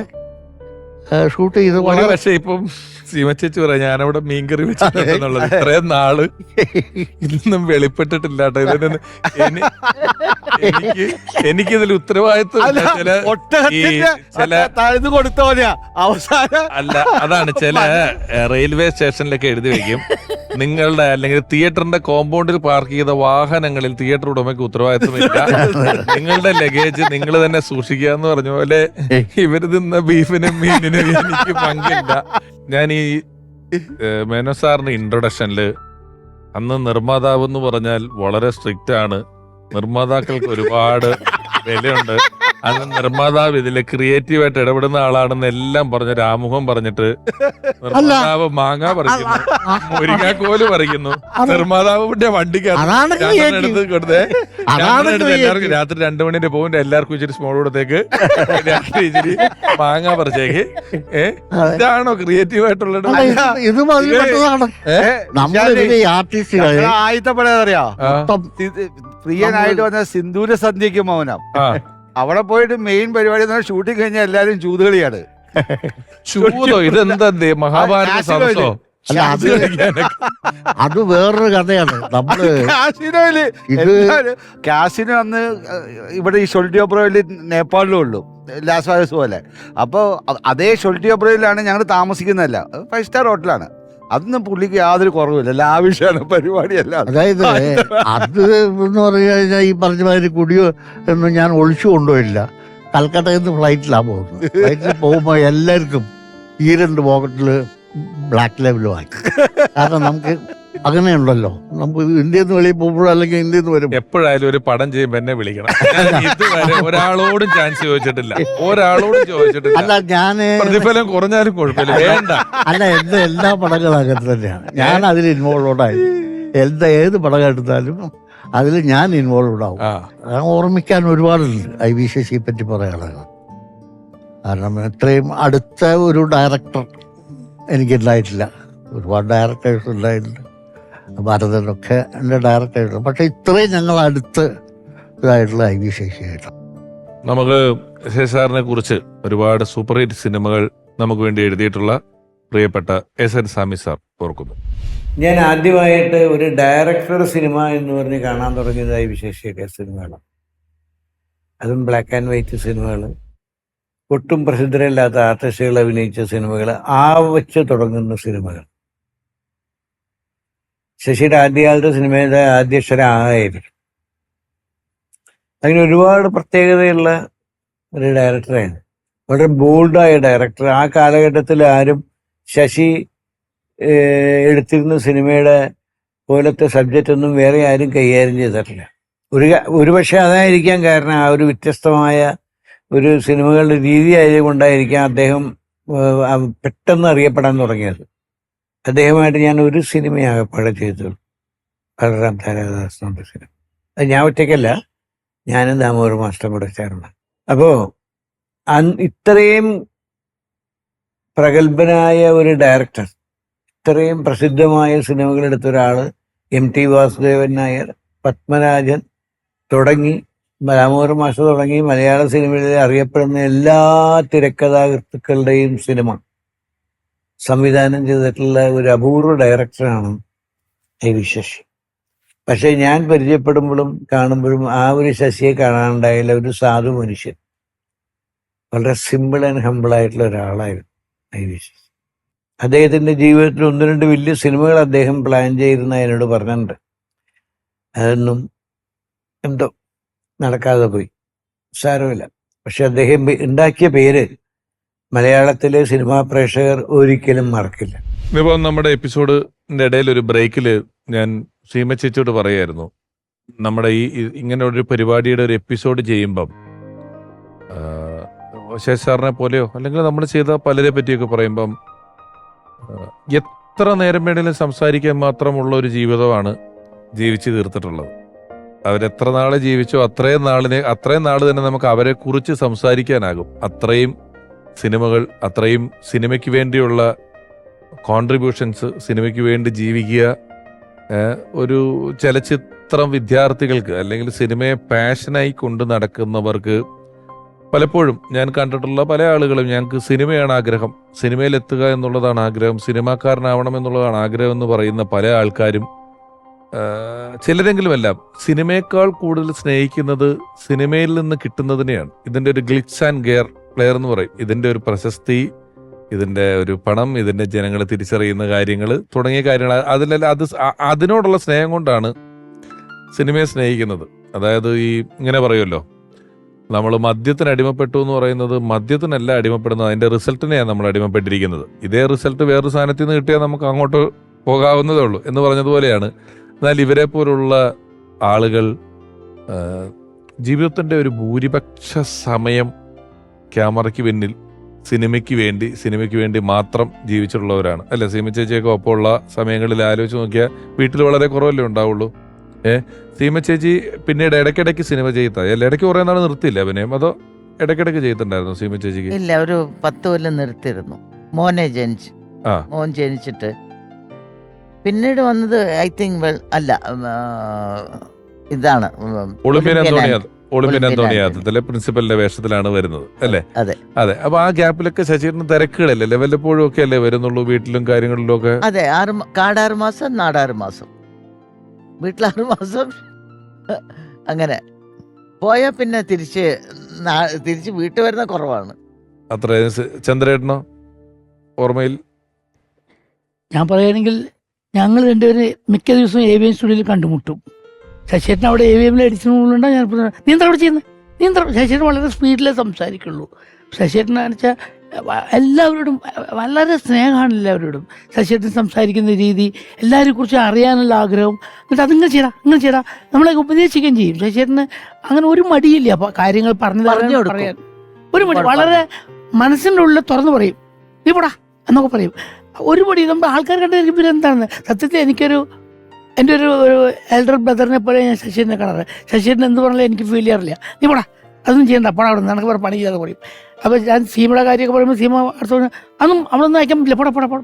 ഷൂട്ട് ചെയ്ത് ഒരു പക്ഷേ ഇപ്പം സീമച്ചേച്ചി പറയാം ഞാനവിടെ മീൻകറി വെച്ചിട്ടുണ്ടെന്നുള്ളത് ഇത്രയും നാള് ഇതൊന്നും വെളിപ്പെട്ടിട്ടില്ല കേട്ടോ. ഇതിനൊന്നും എനിക്കിതിൽ ഉത്തരവാദിത്വം ഇല്ല. ചില തഴുതു കൊടുത്ത പോലെയാ അവസാനം. അല്ല, അതാണ് ചില റെയിൽവേ സ്റ്റേഷനിലൊക്കെ എഴുതി വെക്കും നിങ്ങളുടെ അല്ലെങ്കിൽ തിയേറ്ററിന്റെ കോമ്പൗണ്ടിൽ പാർക്ക് ചെയ്ത വാഹനങ്ങളിൽ തിയേറ്റർ ഉടമയ്ക്ക് ഉത്തരവാദിത്വമില്ല, നിങ്ങളുടെ ലഗേജ് നിങ്ങൾ തന്നെ സൂക്ഷിക്കുക എന്ന് പറഞ്ഞ പോലെ ഇവര് തിന്ന ബീഫിനും മീനിനും എനിക്ക് പങ്കില്ല. ഞാൻ ഈ മേനോ സാറിന്റെ ഇൻട്രൊഡക്ഷനില് അന്ന് നിർമ്മാതാവ് എന്ന് പറഞ്ഞാൽ വളരെ സ്ട്രിക്റ്റ് ആണ്, നിർമ്മാതാക്കൾക്ക് ഒരുപാട് വിലയുണ്ട്, അന്ന് നിർമ്മാതാവ് ഇതില് ക്രിയേറ്റീവായിട്ട് ഇടപെടുന്ന ആളാണെന്ന് എല്ലാം പറഞ്ഞ രാമുഖം പറഞ്ഞിട്ട് നിർമ്മാതാവ് മാങ്ങ പറിക്കുന്നു, മുരിങ്ങാക്കോല് പറിക്കുന്നു, നിർമ്മാതാവിന്റെ വണ്ടിക്കകത്ത് കൊടുത്തേ എല്ലാവർക്കും രാത്രി 2 മണിന്റെ പോകും, എല്ലാവർക്കും ഇച്ചിരി സ്മോൾ കൊടുത്തേക്ക്, രാത്രി ഇച്ചിരി മാങ്ങ പറിച്ചേക്ക്. ഇതാണോ ക്രിയേറ്റീവായിട്ടുള്ളത്? ഇത് മതിപ്പെട്ടതാണ്. നമ്മളിതിലെ ആർട്ടിസ്റ്റുകളെ ആയിത്തപ്പെടാതറിയാ പ്രിയനായിട്ട് വന്ന സിന്ദൂര സന്ധ്യയ്ക്ക് മൗനം. അവിടെ പോയിട്ട് മെയിൻ പരിപാടി ഷൂട്ടിങ് കഴിഞ്ഞാൽ എല്ലാരും ചൂതുകളിയാണ്. ചൂതോ? ഇതെന്താ മഹാഭാരത സദസ്സോ? അല്ല, അത് വേറൊരു കഥയാണ്. നമ്മള് കാസിനോയില് കാസിനോ അന്ന് ഇവിടെ ഈ ഷൊൾട്ടി ഓബ്രോയില് നേപ്പാളിലും ഉള്ളു, ലാസ് വേഗസ് പോലെ. അപ്പോൾ അതേ ഷൊൾട്ടി ഓബ്രോയിലാണ് ഞങ്ങൾ താമസിക്കുന്നതല്ല, 5 സ്റ്റാർ ഹോട്ടലാണ്. അതൊന്നും പുള്ളിക്ക് യാതൊരു കുറവില്ല, ലാവിഷാണ് പരിപാടിയല്ല. അതായത് അത് എന്ന് പറഞ്ഞു കഴിഞ്ഞാൽ ഈ പറഞ്ഞ മാതിരി കുടിയോ ഒന്നും ഞാൻ ഒളിച്ചു കൊണ്ടുപോയില്ല. കൽക്കട്ടയിൽ നിന്ന് ഫ്ലൈറ്റിലാണ് പോകുന്നത്. ഫ്ലൈറ്റിൽ പോകുമ്പോൾ എല്ലാവർക്കും ഈ 2 പോക്കറ്റിൽ ബ്ലാക്ക് ലെവലും ആക്കി. കാരണം നമുക്ക് അങ്ങനെയുണ്ടല്ലോ, നമുക്ക് ഇന്ത്യയിൽ നിന്ന് വെളിയിൽ പോകുമ്പോഴോ അല്ലെങ്കിൽ ഇന്ത്യയിൽ നിന്ന് വരും എപ്പോഴായാലും ഒരു പടം ചെയ്യുമ്പോ എന്നെ വിളിക്കണം. ഇതുവരെ ഒരാളോടും ചാൻസ് ചോദിച്ചിട്ടില്ല, ഒരാളോടും ചോദിച്ചിട്ടില്ല. അല്ല, ഞാന് പ്രതിഫലം കുറഞ്ഞാലും കുഴപ്പമില്ല, വേണ്ട. അല്ല, എന്റെ എല്ലാ പടങ്ങളും അങ്ങനെ തന്നെയാണ്. ഞാൻ അതിൽ ഇൻവോൾവ്ഡായി. ഏത് പടം എടുത്താലും അതിൽ ഞാൻ ഇൻവോൾവ്ഡ് ആവും. ഓർമ്മിക്കാൻ ഒരുപാടുണ്ട് ഐ.വി. ശശിയെ പറ്റി പറയാനുള്ളത്. കാരണം ഇത്രയും അടുത്ത ഒരു ഡയറക്ടർ എനിക്കുണ്ടായിട്ടില്ല. ഒരുപാട് ഡയറക്ടേഴ്സ് ഉണ്ടായിട്ടുണ്ട്, ഭരതനൊക്കെ എൻ്റെ ഡയറക്ടറായിട്ട്. പക്ഷെ ഇത്രയും ഞങ്ങൾ അടുത്ത് ഇതായിട്ടുള്ള ഐ.വി. ശശിയായിട്ട്. നമുക്ക് ശശിസാറിനെ കുറിച്ച് ഒരുപാട് സൂപ്പർ ഹിറ്റ് സിനിമകൾ നമുക്ക് വേണ്ടി എഴുതിയിട്ടുള്ള പ്രിയപ്പെട്ട എസ്.എൻ. സ്വാമി സാർ ഓർക്കുന്നു. ഞാൻ ആദ്യമായിട്ട് ഒരു ഡയറക്ടർ സിനിമ എന്ന് പറഞ്ഞ് കാണാൻ തുടങ്ങിയത് ഐ.വി. ശശിയുടെ സിനിമകളാണ്. അതും ബ്ലാക്ക് ആൻഡ് വൈറ്റ് സിനിമകൾ, ഒട്ടും പ്രസിദ്ധരല്ലാത്ത ആർട്ടിസ്റ്റുകൾ അഭിനയിച്ച സിനിമകൾ, വെച്ച് തുടങ്ങുന്ന സിനിമകൾ. ശശിയുടെ ആദ്യകാലത്തെ സിനിമയുടെ ആദ്യാക്ഷരം ആയിരുന്നു. അങ്ങനെ ഒരുപാട് പ്രത്യേകതയുള്ള ഒരു ഡയറക്ടറായിരുന്നു, വളരെ ബോൾഡായ ഡയറക്ടർ. ആ കാലഘട്ടത്തിൽ ആരും ശശി എടുത്തിരുന്ന സിനിമയുടെ പോലത്തെ സബ്ജക്റ്റ് ഒന്നും വേറെ ആരും കൈകാര്യം ചെയ്തിട്ടില്ല. ഒരുപക്ഷെ അതായിരിക്കാം കാരണം, ആ ഒരു വ്യത്യസ്തമായ ഒരു സിനിമകളുടെ രീതി ആയതുകൊണ്ടായിരിക്കാം അദ്ദേഹം പെട്ടെന്ന് അറിയപ്പെടാൻ തുടങ്ങിയത്. അദ്ദേഹമായിട്ട് ഞാൻ ഒരു സിനിമയാകപ്പാടെ ചെയ്തുള്ളൂ, ബലറാം താരാദാസ് എന്ന സിനിമ. അത് ഞാൻ ഒറ്റയ്ക്കല്ല, ഞാനും ദാമോദർ മാസ്റ്ററും കൂടെ ചേർന്ന്. അപ്പോൾ ഇത്രയും പ്രഗത്ഭനായ ഒരു ഡയറക്ടർ, ഇത്രയും പ്രസിദ്ധമായ സിനിമകൾ എടുത്ത ഒരാൾ, M.T. വാസുദേവൻ നായർ, പത്മരാജൻ തുടങ്ങി ദാമോദർ മാസ്റ്റർ തുടങ്ങി മലയാള സിനിമയിൽ അറിയപ്പെടുന്ന എല്ലാ തിരക്കഥാകൃത്തുക്കളുടെയും സിനിമ സംവിധാനം ചെയ്തിട്ടുള്ള ഒരു അപൂർവ ഡയറക്ടറാണ് ഐ.വി. ശശി. പക്ഷെ ഞാൻ പരിചയപ്പെടുമ്പോഴും കാണുമ്പോഴും ആ ഒരു ശശിയെ കാണാനുണ്ടായില്ല. ഒരു സാധു മനുഷ്യൻ, വളരെ സിമ്പിൾ ആൻഡ് ഹമ്പിൾ ആയിട്ടുള്ള ഒരാളായിരുന്നു ഐ.വി. ശശി. അദ്ദേഹത്തിൻ്റെ ജീവിതത്തിൽ 1-2 വലിയ സിനിമകൾ അദ്ദേഹം പ്ലാൻ ചെയ്തിരുന്ന എന്നോട് പറഞ്ഞിട്ടുണ്ട്. അതൊന്നും എന്തോ നടക്കാതെ പോയി, സാരമില്ല. പക്ഷെ അദ്ദേഹം ഉണ്ടാക്കിയ പേര് മലയാളത്തിലെ സിനിമാ പ്രേക്ഷകർ ഒരിക്കലും മറക്കില്ല. ഇപ്പം നമ്മുടെ എപ്പിസോഡിന്റെ ഇടയിൽ ഒരു ബ്രേക്കില് ഞാൻ സീമ ചേച്ചിയോട് പറയായിരുന്നു, നമ്മുടെ ഈ ഇങ്ങനെ ഒരു പരിപാടിയുടെ ഒരു എപ്പിസോഡ് ചെയ്യുമ്പം ശശി സാറിനെ പോലെയോ അല്ലെങ്കിൽ നമ്മൾ ചെയ്ത പലരെ പറ്റിയൊക്കെ പറയുമ്പം എത്ര നേരം വേണമെങ്കിലും സംസാരിക്കാൻ മാത്രമുള്ള ഒരു ജീവിതമാണ് ജീവിച്ചു തീർത്തിട്ടുള്ളത്. അവരെത്ര നാള് ജീവിച്ചോ അത്രയും നാള് തന്നെ നമുക്ക് അവരെ കുറിച്ച് സംസാരിക്കാനാകും. അത്രയും സിനിമകൾ, അത്രയും സിനിമയ്ക്ക് വേണ്ടിയുള്ള കോൺട്രിബ്യൂഷൻസ്, സിനിമയ്ക്ക് വേണ്ടി ജീവിക്കുക, ഒരു ചലച്ചിത്രം വിദ്യാർത്ഥികൾക്ക് അല്ലെങ്കിൽ സിനിമയെ പാഷനായി കൊണ്ട് നടക്കുന്നവർക്ക് പലപ്പോഴും ഞാൻ കണ്ടിട്ടുള്ള പല ആളുകളും ഞങ്ങൾക്ക് സിനിമയാണ് ആഗ്രഹം, സിനിമയിലെത്തുക എന്നുള്ളതാണ് ആഗ്രഹം, സിനിമാക്കാരനാവണം എന്നുള്ളതാണ് ആഗ്രഹം എന്ന് പറയുന്ന പല ആൾക്കാരും ചിലരെങ്കിലുമെല്ലാം സിനിമയേക്കാൾ കൂടുതൽ സ്നേഹിക്കുന്നത് സിനിമയിൽ നിന്ന് കിട്ടുന്നതിനെയാണ്. ഇതിൻ്റെ ഒരു ഗ്ലിറ്റ്സ് ആൻഡ് ഗെയർ പ്ലെയർ എന്ന് പറയും. ഇതിൻ്റെ ഒരു പ്രശസ്തി, ഇതിൻ്റെ ഒരു പണം, ഇതിൻ്റെ ജനങ്ങളെ തിരിച്ചറിയുന്ന കാര്യങ്ങൾ തുടങ്ങിയ കാര്യങ്ങൾ, അതിലെല്ലാം അതിനോടുള്ള സ്നേഹം കൊണ്ടാണ് സിനിമയെ സ്നേഹിക്കുന്നത്. അതായത് ഈ ഇങ്ങനെ പറയുമല്ലോ, നമ്മൾ മദ്യത്തിന് അടിമപ്പെട്ടു എന്ന് പറയുന്നത് മദ്യത്തിനല്ല അടിമപ്പെടുന്നത്, അതിൻ്റെ റിസൾട്ടിനെയാണ് നമ്മൾ അടിമപ്പെട്ടിരിക്കുന്നത്. ഇതേ റിസൾട്ട് വേറൊരു സാധനത്തിൽ നിന്ന് കിട്ടിയാൽ നമുക്ക് അങ്ങോട്ട് പോകാവുന്നതേ ഉള്ളൂ എന്ന് പറഞ്ഞതുപോലെയാണ്. എന്നാൽ ഇവരെ പോലുള്ള ആളുകൾ ജീവിതത്തിൻ്റെ ഒരു ഭൂരിപക്ഷ സമയം ക്യാമറയ്ക്ക് പിന്നിൽ സിനിമയ്ക്ക് വേണ്ടി മാത്രം ജീവിച്ചിട്ടുള്ളവരാണ്. അല്ലെ? സീമ ചേച്ചിയൊക്കെ ഒപ്പമുള്ള സമയങ്ങളിൽ ആലോചിച്ച് നോക്കിയാൽ വീട്ടിൽ വളരെ കുറവല്ലേ ഉണ്ടാവുള്ളൂ. സീമ ചേച്ചി പിന്നീട് ഇടയ്ക്കിടയ്ക്ക് സിനിമ ചെയ്താ, അല്ല ഇടയ്ക്ക് കുറേ നാൾ നിർത്തിയില്ല അഭിനയം, അതോ ഇടയ്ക്കിടയ്ക്ക് ചെയ്തിട്ടുണ്ടായിരുന്നു സീമ ചേച്ചിക്ക്? ഇല്ല, ഒരു 10 കൊല്ലം നിർത്തിയിരുന്നു. മോൻ ജനിച്ചിട്ട് പിന്നീട് വന്നത് ഐ തിങ്ക് അല്ല ഇതാണ് ഒളിമ്പ്യൻ അന്തോണിയാത്തത്തിലെ പ്രിൻസിപ്പലിന്റെ വേഷത്തിലാണ് വരുന്നത് അല്ലേ? അതെ. അപ്പൊ ആ ഗ്യാപ്പിലൊക്കെ ശശിന് തിരക്കുകളല്ലേ, വല്ലപ്പോഴും ഒക്കെ അല്ലേ വരുന്നുള്ളൂ വീട്ടിലും കാര്യങ്ങളിലും ഒക്കെ? അതെ, 6 മാസം നാട് 6 മാസം, വീട്ടിൽ 6 മാസം, അങ്ങനെ പോയാ പിന്നെ തിരിച്ച് വീട്ടിൽ വരുന്ന കുറവാണ്. അത്ര. ചന്ദ്രേട്ടനോ ഓർമ്മയിൽ? ഞാൻ പറയുകയാണെങ്കിൽ ഞങ്ങൾ രണ്ടുപേരും മിക്ക ദിവസവും AVM സ്റ്റുഡിയോയിൽ കണ്ടുമുട്ടും. ശശിയേട്ടൻ അവിടെ AVMൽ എഡിഷനുണ്ടാകും. ഞാൻ നീ എന്താ അവിടെ ചെയ്യുന്നത്? ശശിയേട്ടൻ വളരെ സ്പീഡിലേ സംസാരിക്കുള്ളൂ. ശശിയേട്ടനെന്ന് വെച്ചാൽ എല്ലാവരോടും വളരെ സ്നേഹമാണ്. എല്ലാവരോടും ശശിയേട്ടൻ സംസാരിക്കുന്ന രീതി, എല്ലാവരെ കുറിച്ച് അറിയാനുള്ള ആഗ്രഹം, എന്നിട്ട് അതിങ്ങനെ ചെയ്യടാ നമ്മളെ ഉപദേശിക്കുകയും ചെയ്യും. ശശിയേട്ടന് അങ്ങനെ ഒരു മടിയില്ല. അപ്പോൾ കാര്യങ്ങൾ പറയാൻ ഒരു മടി, വളരെ മനസ്സിൻ്റെ ഉള്ളിൽ തുറന്നു പറയും. നീ പോടാ എന്നൊക്കെ പറയും. ഒരു മടി നമ്മൾ ആൾക്കാർ കണ്ടിരിക്കുമ്പോൾ എന്താണെന്ന് സത്യത്തിൽ എൻ്റെ ഒരു എൽഡർ ബ്രദറിനെ പോലെ ഞാൻ ശശിയേട്ടനെ കാണാറ്. ശശിയേട്ടൻ എന്ത് പറഞ്ഞാലും എനിക്ക് ഫീൽ ചെയ്യാറില്ല. നീ പോടാ, അതൊന്നും ചെയ്യണ്ട, പോടാ അവിടെ നിനക്ക് വേറെ പണി ചെയ്യാതെ പറയും. അപ്പോൾ ഞാൻ സീമയുടെ കാര്യമൊക്കെ പറയുമ്പോൾ സീമ അടുത്ത അതൊന്നും അവളൊന്നും അയക്കാൻ പറ്റില്ല, പോടാ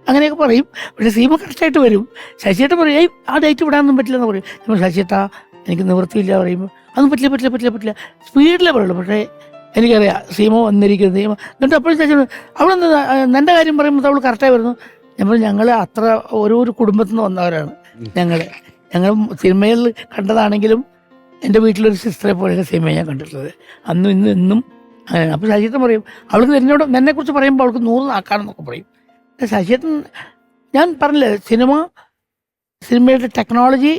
അങ്ങനെയൊക്കെ പറയും. പക്ഷേ സീമ കറക്റ്റായിട്ട് വരും. ശശിയേട്ടൻ പറയും ആ ഡേറ്റ് വിടാനൊന്നും പറ്റില്ലെന്ന് പറയും. നമ്മൾ ശശിയേട്ടാ എനിക്ക് നിവൃത്തിയില്ല പറയുമ്പോൾ അതൊന്നും പറ്റില്ല സ്പീഡിലേ പറയുള്ളൂ. പക്ഷേ എനിക്കറിയാം സീമ വന്നിരിക്കുന്നത്. എന്നിട്ട് അപ്പോഴും ശശി അവിടെ എൻ്റെ കാര്യം പറയുമ്പോൾ അവൾ കറക്റ്റായി വരുന്നു. ഞങ്ങൾ അത്ര ഓരോ കുടുംബത്തിൽ നിന്ന് വന്നവരാണ്. ഞങ്ങൾ സിനിമയിൽ കണ്ടതാണെങ്കിലും എൻ്റെ വീട്ടിലൊരു സിസ്റ്ററെ പോലെയാണ് സിനിമ ഞാൻ കണ്ടിട്ടുള്ളത്. അന്നും ഇന്നും അങ്ങനെയാണ്. അപ്പോൾ ശശിയേട്ടൻ പറയും, അവൾക്ക് എന്നെക്കുറിച്ച് പറയുമ്പോൾ അവൾക്ക് 100 നാക്കാണെന്നൊക്കെ പറയും. ശശിയേട്ടൻ ഞാൻ പറഞ്ഞില്ലേ, സിനിമയുടെ ടെക്നോളജി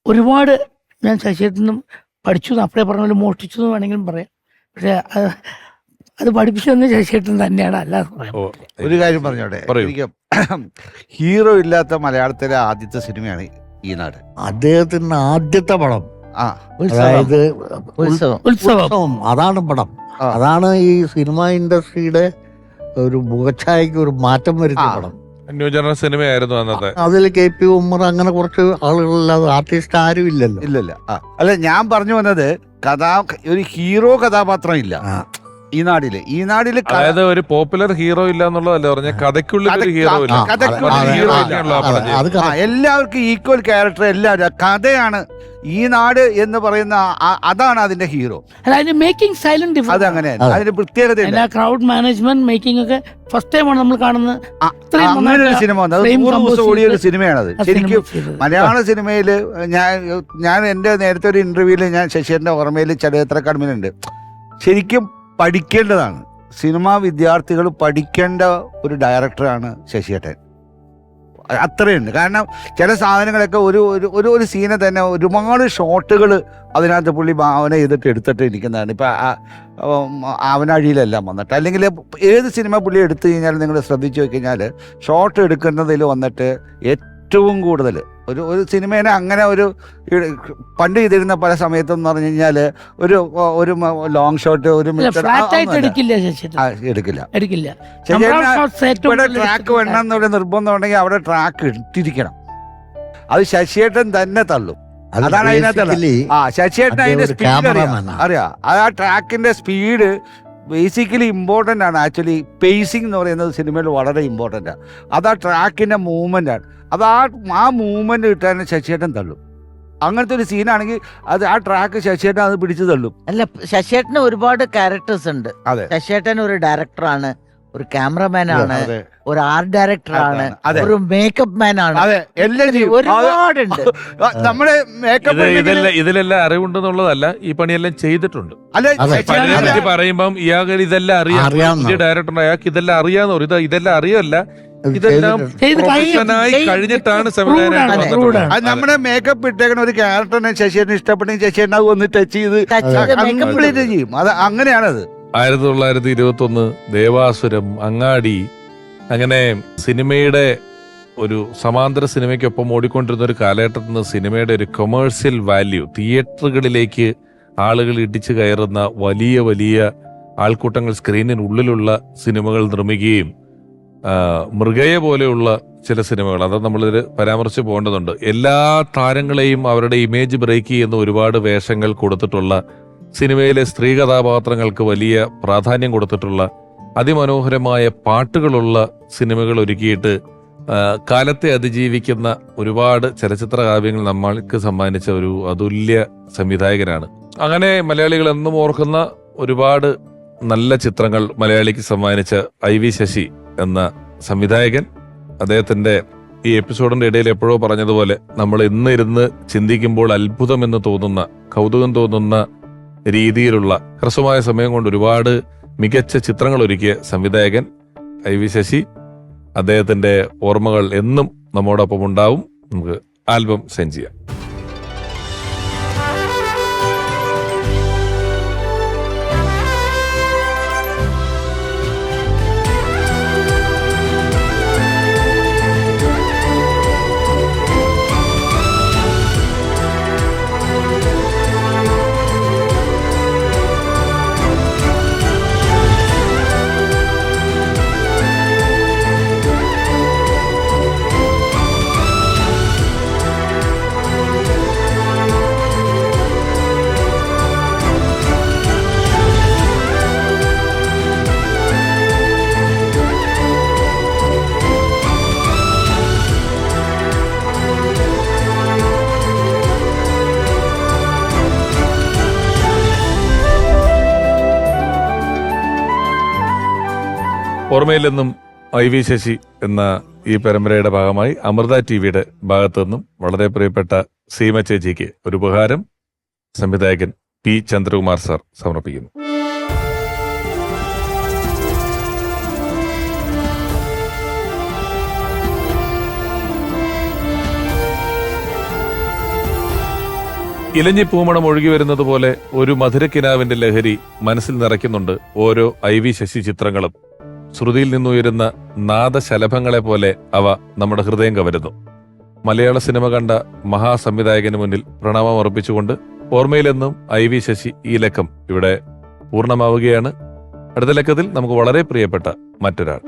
ഒരുപാട് ഞാൻ ശശിയേട്ടനും പഠിച്ചു, അപ്പഴേ പറഞ്ഞ പോലെ മോഷ്ടിച്ചു എന്ന് വേണമെങ്കിലും പറയാം. പക്ഷെ അത് പഠിപ്പിച്ചതെന്ന് ശശിയേട്ടൻ തന്നെയാണ്. അല്ലാതെ ഒരു കാര്യം പറഞ്ഞോട്ടെ, എനിക്ക് ഹീറോ ഇല്ലാത്ത മലയാളത്തിലെ ആദ്യത്തെ സിനിമയാണ് ഈ നാട്. അദ്ദേഹത്തിന്റെ ആദ്യത്തെ പടം, അതായത് ഉത്സവം, അതാണ് പടം. അതാണ് ഈ സിനിമ ഇൻഡസ്ട്രിയുടെ ഒരു മുഖച്ഛായക്ക് ഒരു മാറ്റം വരുത്തിയ പടം. ന്യൂ ജനറൽ സിനിമയായിരുന്നു അന്നത്തെ. അതിൽ KP ഉമ്മർ അങ്ങനെ കുറച്ച് ആളുകളല്ലാതെ ആർട്ടിസ്റ്റ് ആരും ഇല്ലല്ലോ. അല്ല, ഞാൻ പറഞ്ഞു വന്നത് ഒരു ഹീറോ കഥാപാത്രം ഇല്ല ഈ നാടില്. അതായത് ഒരു പോപ്പുലർ ഹീറോ ഇല്ല എന്നുള്ളതല്ല പറഞ്ഞ, കഥയ്ക്കുള്ളിൽ ഒരു ഹീറോ ഇല്ല. എല്ലാവർക്കും ഈക്വൽ ക്യാരക്ടർ, എല്ലാവരും കഥയാണ് ഈ നാട് എന്ന് പറയുന്ന, അതാണ് അതിന്റെ ഹീറോ. മേക്കിംഗ് സൈലന്റ് അതങ്ങനെയാണ്, അതിന്റെ പ്രത്യേകത. ക്രൗഡ് മാനേജ്മെന്റ് മേക്കിംഗ് ഒക്കെ ഫസ്റ്റ് ടൈമാണ് നമ്മൾ കാണുന്നത്. അങ്ങനെ ഒരു സിനിമ വന്നത് 100 ദിവസം ഓടിയ ഒരു സിനിമയാണത്. ശരിക്കും മലയാള സിനിമയില് ഞാൻ എന്റെ നേരത്തെ ഒരു ഇന്റർവ്യൂവിൽ ഞാൻ ശശിയേട്ടന്റെ ഓർമ്മയിൽ ചരിത്രക്കടമിലുണ്ട്. ശരിക്കും പഠിക്കേണ്ടതാണ്, സിനിമാ വിദ്യാർത്ഥികൾ പഠിക്കേണ്ട ഒരു ഡയറക്ടറാണ് ശശിയേട്ടൻ. അത്രയുണ്ട്. കാരണം ചില സാധനങ്ങളൊക്കെ ഒരു സീനെ തന്നെ ഒരുപാട് ഷോട്ടുകൾ അതിനകത്ത് പുള്ളി ഭാവന ചെയ്തിട്ട് എടുത്തിട്ട് ഇരിക്കുന്നതാണ്. ഇപ്പം ആവനാഴിയിലെല്ലാം വന്നിട്ട്, അല്ലെങ്കിൽ ഏത് സിനിമ പുള്ളി എടുത്തു കഴിഞ്ഞാൽ നിങ്ങൾ ശ്രദ്ധിച്ചു നോക്കിക്കഴിഞ്ഞാൽ ഷോട്ട് എടുക്കുന്നതിൽ വന്നിട്ട് ഏറ്റവും കൂടുതൽ ഒരു സിനിമേനെ അങ്ങനെ പണ്ട് ചെയ്തിരുന്ന പല സമയത്തെന്ന് പറഞ്ഞു കഴിഞ്ഞാൽ ഒരു ലോങ് ഷോട്ട് എടുക്കില്ല. ഇവിടെ ട്രാക്ക് വേണം എന്നുള്ള നിർബന്ധം ഉണ്ടെങ്കിൽ അവിടെ ട്രാക്ക് ഇട്ടിരിക്കണം. അത് ശശിയേട്ടൻ തന്നെ തള്ളും. അതാണ് അതിനകത്തുള്ള ശശിയേട്ടൻ അതിന്റെ സ്പീഡ് അറിയാം. ആ ട്രാക്കിന്റെ സ്പീഡ് ബേസിക്കലി ഇമ്പോർട്ടൻ്റ് ആണ്. ആക്ച്വലി പേസിംഗ് എന്ന് പറയുന്നത് സിനിമയിൽ വളരെ ഇമ്പോർട്ടൻ്റ് ആണ്. അത് ആ ട്രാക്കിൻ്റെ മൂവ്മെൻ്റ് ആണ്. അത് ആ മൂവ്മെൻറ്റ് കിട്ടാൻ ശശിയേട്ടൻ തള്ളും. അങ്ങനത്തെ ഒരു സീനാണെങ്കിൽ അത് ആ ട്രാക്ക് ശശിയേട്ടൻ അത് പിടിച്ചു തള്ളും. അല്ല, ശശിയേട്ടന് ഒരുപാട് ക്യാരക്ടേഴ്സ് ഉണ്ട്. അതെ. ശശിയേട്ടൻ ഒരു ഡയറക്ടറാണ്, ഒരു ക്യാമറമാൻ ആണ്, അതെ. ഒരു ആർട്ട് ഡയറക്ടറാണ്, അതെ. ഒരു മേക്കപ്പ് മാൻ ആണ്. അതെ, എല്ലാം ചെയ്യും. ഒരുപാടുണ്ട്. നമ്മുടെ മേക്കപ്പ് ഇതിലെല്ലാം അറിവുണ്ടെന്നുള്ളതല്ല, ഈ പണിയെല്ലാം ചെയ്തിട്ടുണ്ട്. അല്ല, അതെ. പണിയെ പറ്റി പറയുമ്പം ഇയാൾക്ക് ഇതെല്ലാം അറിയാം. അറിയാവുന്ന ഡയറക്ടർ അയാൾക്ക് ഇതെല്ലാം അറിയാന്ന് ഇതെല്ലാം അറിയല്ല, ഇതെല്ലാം പ്രൊഫഷനായി കഴിഞ്ഞിട്ടാണ് സംവിധാനം അതെ. വന്നിട്ടുള്ളത്. അത് നമ്മുടെ മേക്കപ്പ് ഇട്ടേക്കണ ഒരു ക്യാരക്ടറിനെ ശശിയേട്ടൻ ഇഷ്ടപ്പെട്ടെങ്കിൽ ശശിയേട്ടൻ അത് ഒന്ന് ടച്ച് ചെയ്ത് makeup കംപ്ലീറ്റ് ചെയ്യും. അത് അങ്ങനെയാണത്. 1921 ദേവാസുരം, അങ്ങാടി, അങ്ങനെ സിനിമയുടെ ഒരു സമാന്തര സിനിമയ്ക്കൊപ്പം ഓടിക്കൊണ്ടിരുന്ന ഒരു കാലഘട്ടത്തിൽ നിന്ന് സിനിമയുടെ ഒരു കൊമേഴ്സ്യൽ വാല്യൂ, തിയേറ്ററുകളിലേക്ക് ആളുകൾ ഇടിച്ചു കയറുന്ന വലിയ വലിയ ആൾക്കൂട്ടങ്ങൾ സ്ക്രീനിനുള്ളിലുള്ള സിനിമകൾ നിർമ്മിക്കുകയും മൃഗയെ പോലെയുള്ള ചില സിനിമകൾ, അത് നമ്മളിത് പരാമർശിച്ച് പോകേണ്ടതുണ്ട്. എല്ലാ താരങ്ങളെയും അവരുടെ ഇമേജ് ബ്രേക്ക് ചെയ്യുന്ന ഒരുപാട് വേഷങ്ങൾ കൊടുത്തിട്ടുള്ള, സിനിമയിലെ സ്ത്രീ കഥാപാത്രങ്ങൾക്ക് വലിയ പ്രാധാന്യം കൊടുത്തിട്ടുള്ള, അതിമനോഹരമായ പാട്ടുകളുള്ള സിനിമകൾ ഒരുക്കിയിട്ട് കാലത്തെ അതിജീവിക്കുന്ന ഒരുപാട് ചലച്ചിത്ര കാവ്യങ്ങൾ നമ്മൾക്ക് സമ്മാനിച്ച ഒരു അതുല്യ സംവിധായകനാണ്. അങ്ങനെ മലയാളികൾ എന്നും ഓർക്കുന്ന ഒരുപാട് നല്ല ചിത്രങ്ങൾ മലയാളിക്ക് സമ്മാനിച്ച IV ശശി എന്ന സംവിധായകൻ, അദ്ദേഹത്തിന്റെ ഈ എപ്പിസോഡിന്റെ ഇടയിൽ എപ്പോഴോ പറഞ്ഞതുപോലെ നമ്മൾ ഇന്ന് ഇരുന്ന് ചിന്തിക്കുമ്പോൾ അത്ഭുതമെന്ന് തോന്നുന്ന, കൗതുകം തോന്നുന്ന രീതിയിലുള്ള ഹ്രസ്വമായ സമയം കൊണ്ട് ഒരുപാട് മികച്ച ചിത്രങ്ങൾ ഒരുക്കിയ സംവിധായകൻ IV ശശി. അദ്ദേഹത്തിന്റെ ഓർമ്മകൾ എന്നും നമ്മോടൊപ്പം ഉണ്ടാവും. നമുക്ക് ആൽബം സെൻഡ് ചെയ്യാം. ഓർമ്മയിൽ നിന്നും IV ശശി എന്ന ഈ പരമ്പരയുടെ ഭാഗമായി അമൃത TVയുടെ ഭാഗത്തു നിന്നും വളരെ പ്രിയപ്പെട്ട സീമ ചേച്ചിക്ക് ഒരു ഉപഹാരം സംവിധായകൻ P. ചന്ദ്രകുമാർ സാർ സമർപ്പിക്കുന്നു. ഇലഞ്ഞി പൂമണം ഒഴുകി വരുന്നത് പോലെ ഒരു മധുരക്കിനാവിന്റെ ലഹരി മനസ്സിൽ നിറയ്ക്കുന്നുണ്ട് ഓരോ IV ശശി ചിത്രങ്ങളും. ശ്രുതിയിൽ നിന്നുയരുന്ന നാദശലഭങ്ങളെ പോലെ അവ നമ്മുടെ ഹൃദയം കവരുന്നു. മലയാള സിനിമ കണ്ട മഹാസംവിധായകന് മുന്നിൽ പ്രണാമം അർപ്പിച്ചുകൊണ്ട് ഓർമ്മയിലെന്നും IV ശശി ഈ ലക്കം ഇവിടെ പൂർണ്ണമാവുകയാണ്. അടുത്ത ലക്കത്തിൽ നമുക്ക് വളരെ പ്രിയപ്പെട്ട മറ്റൊരാൾ.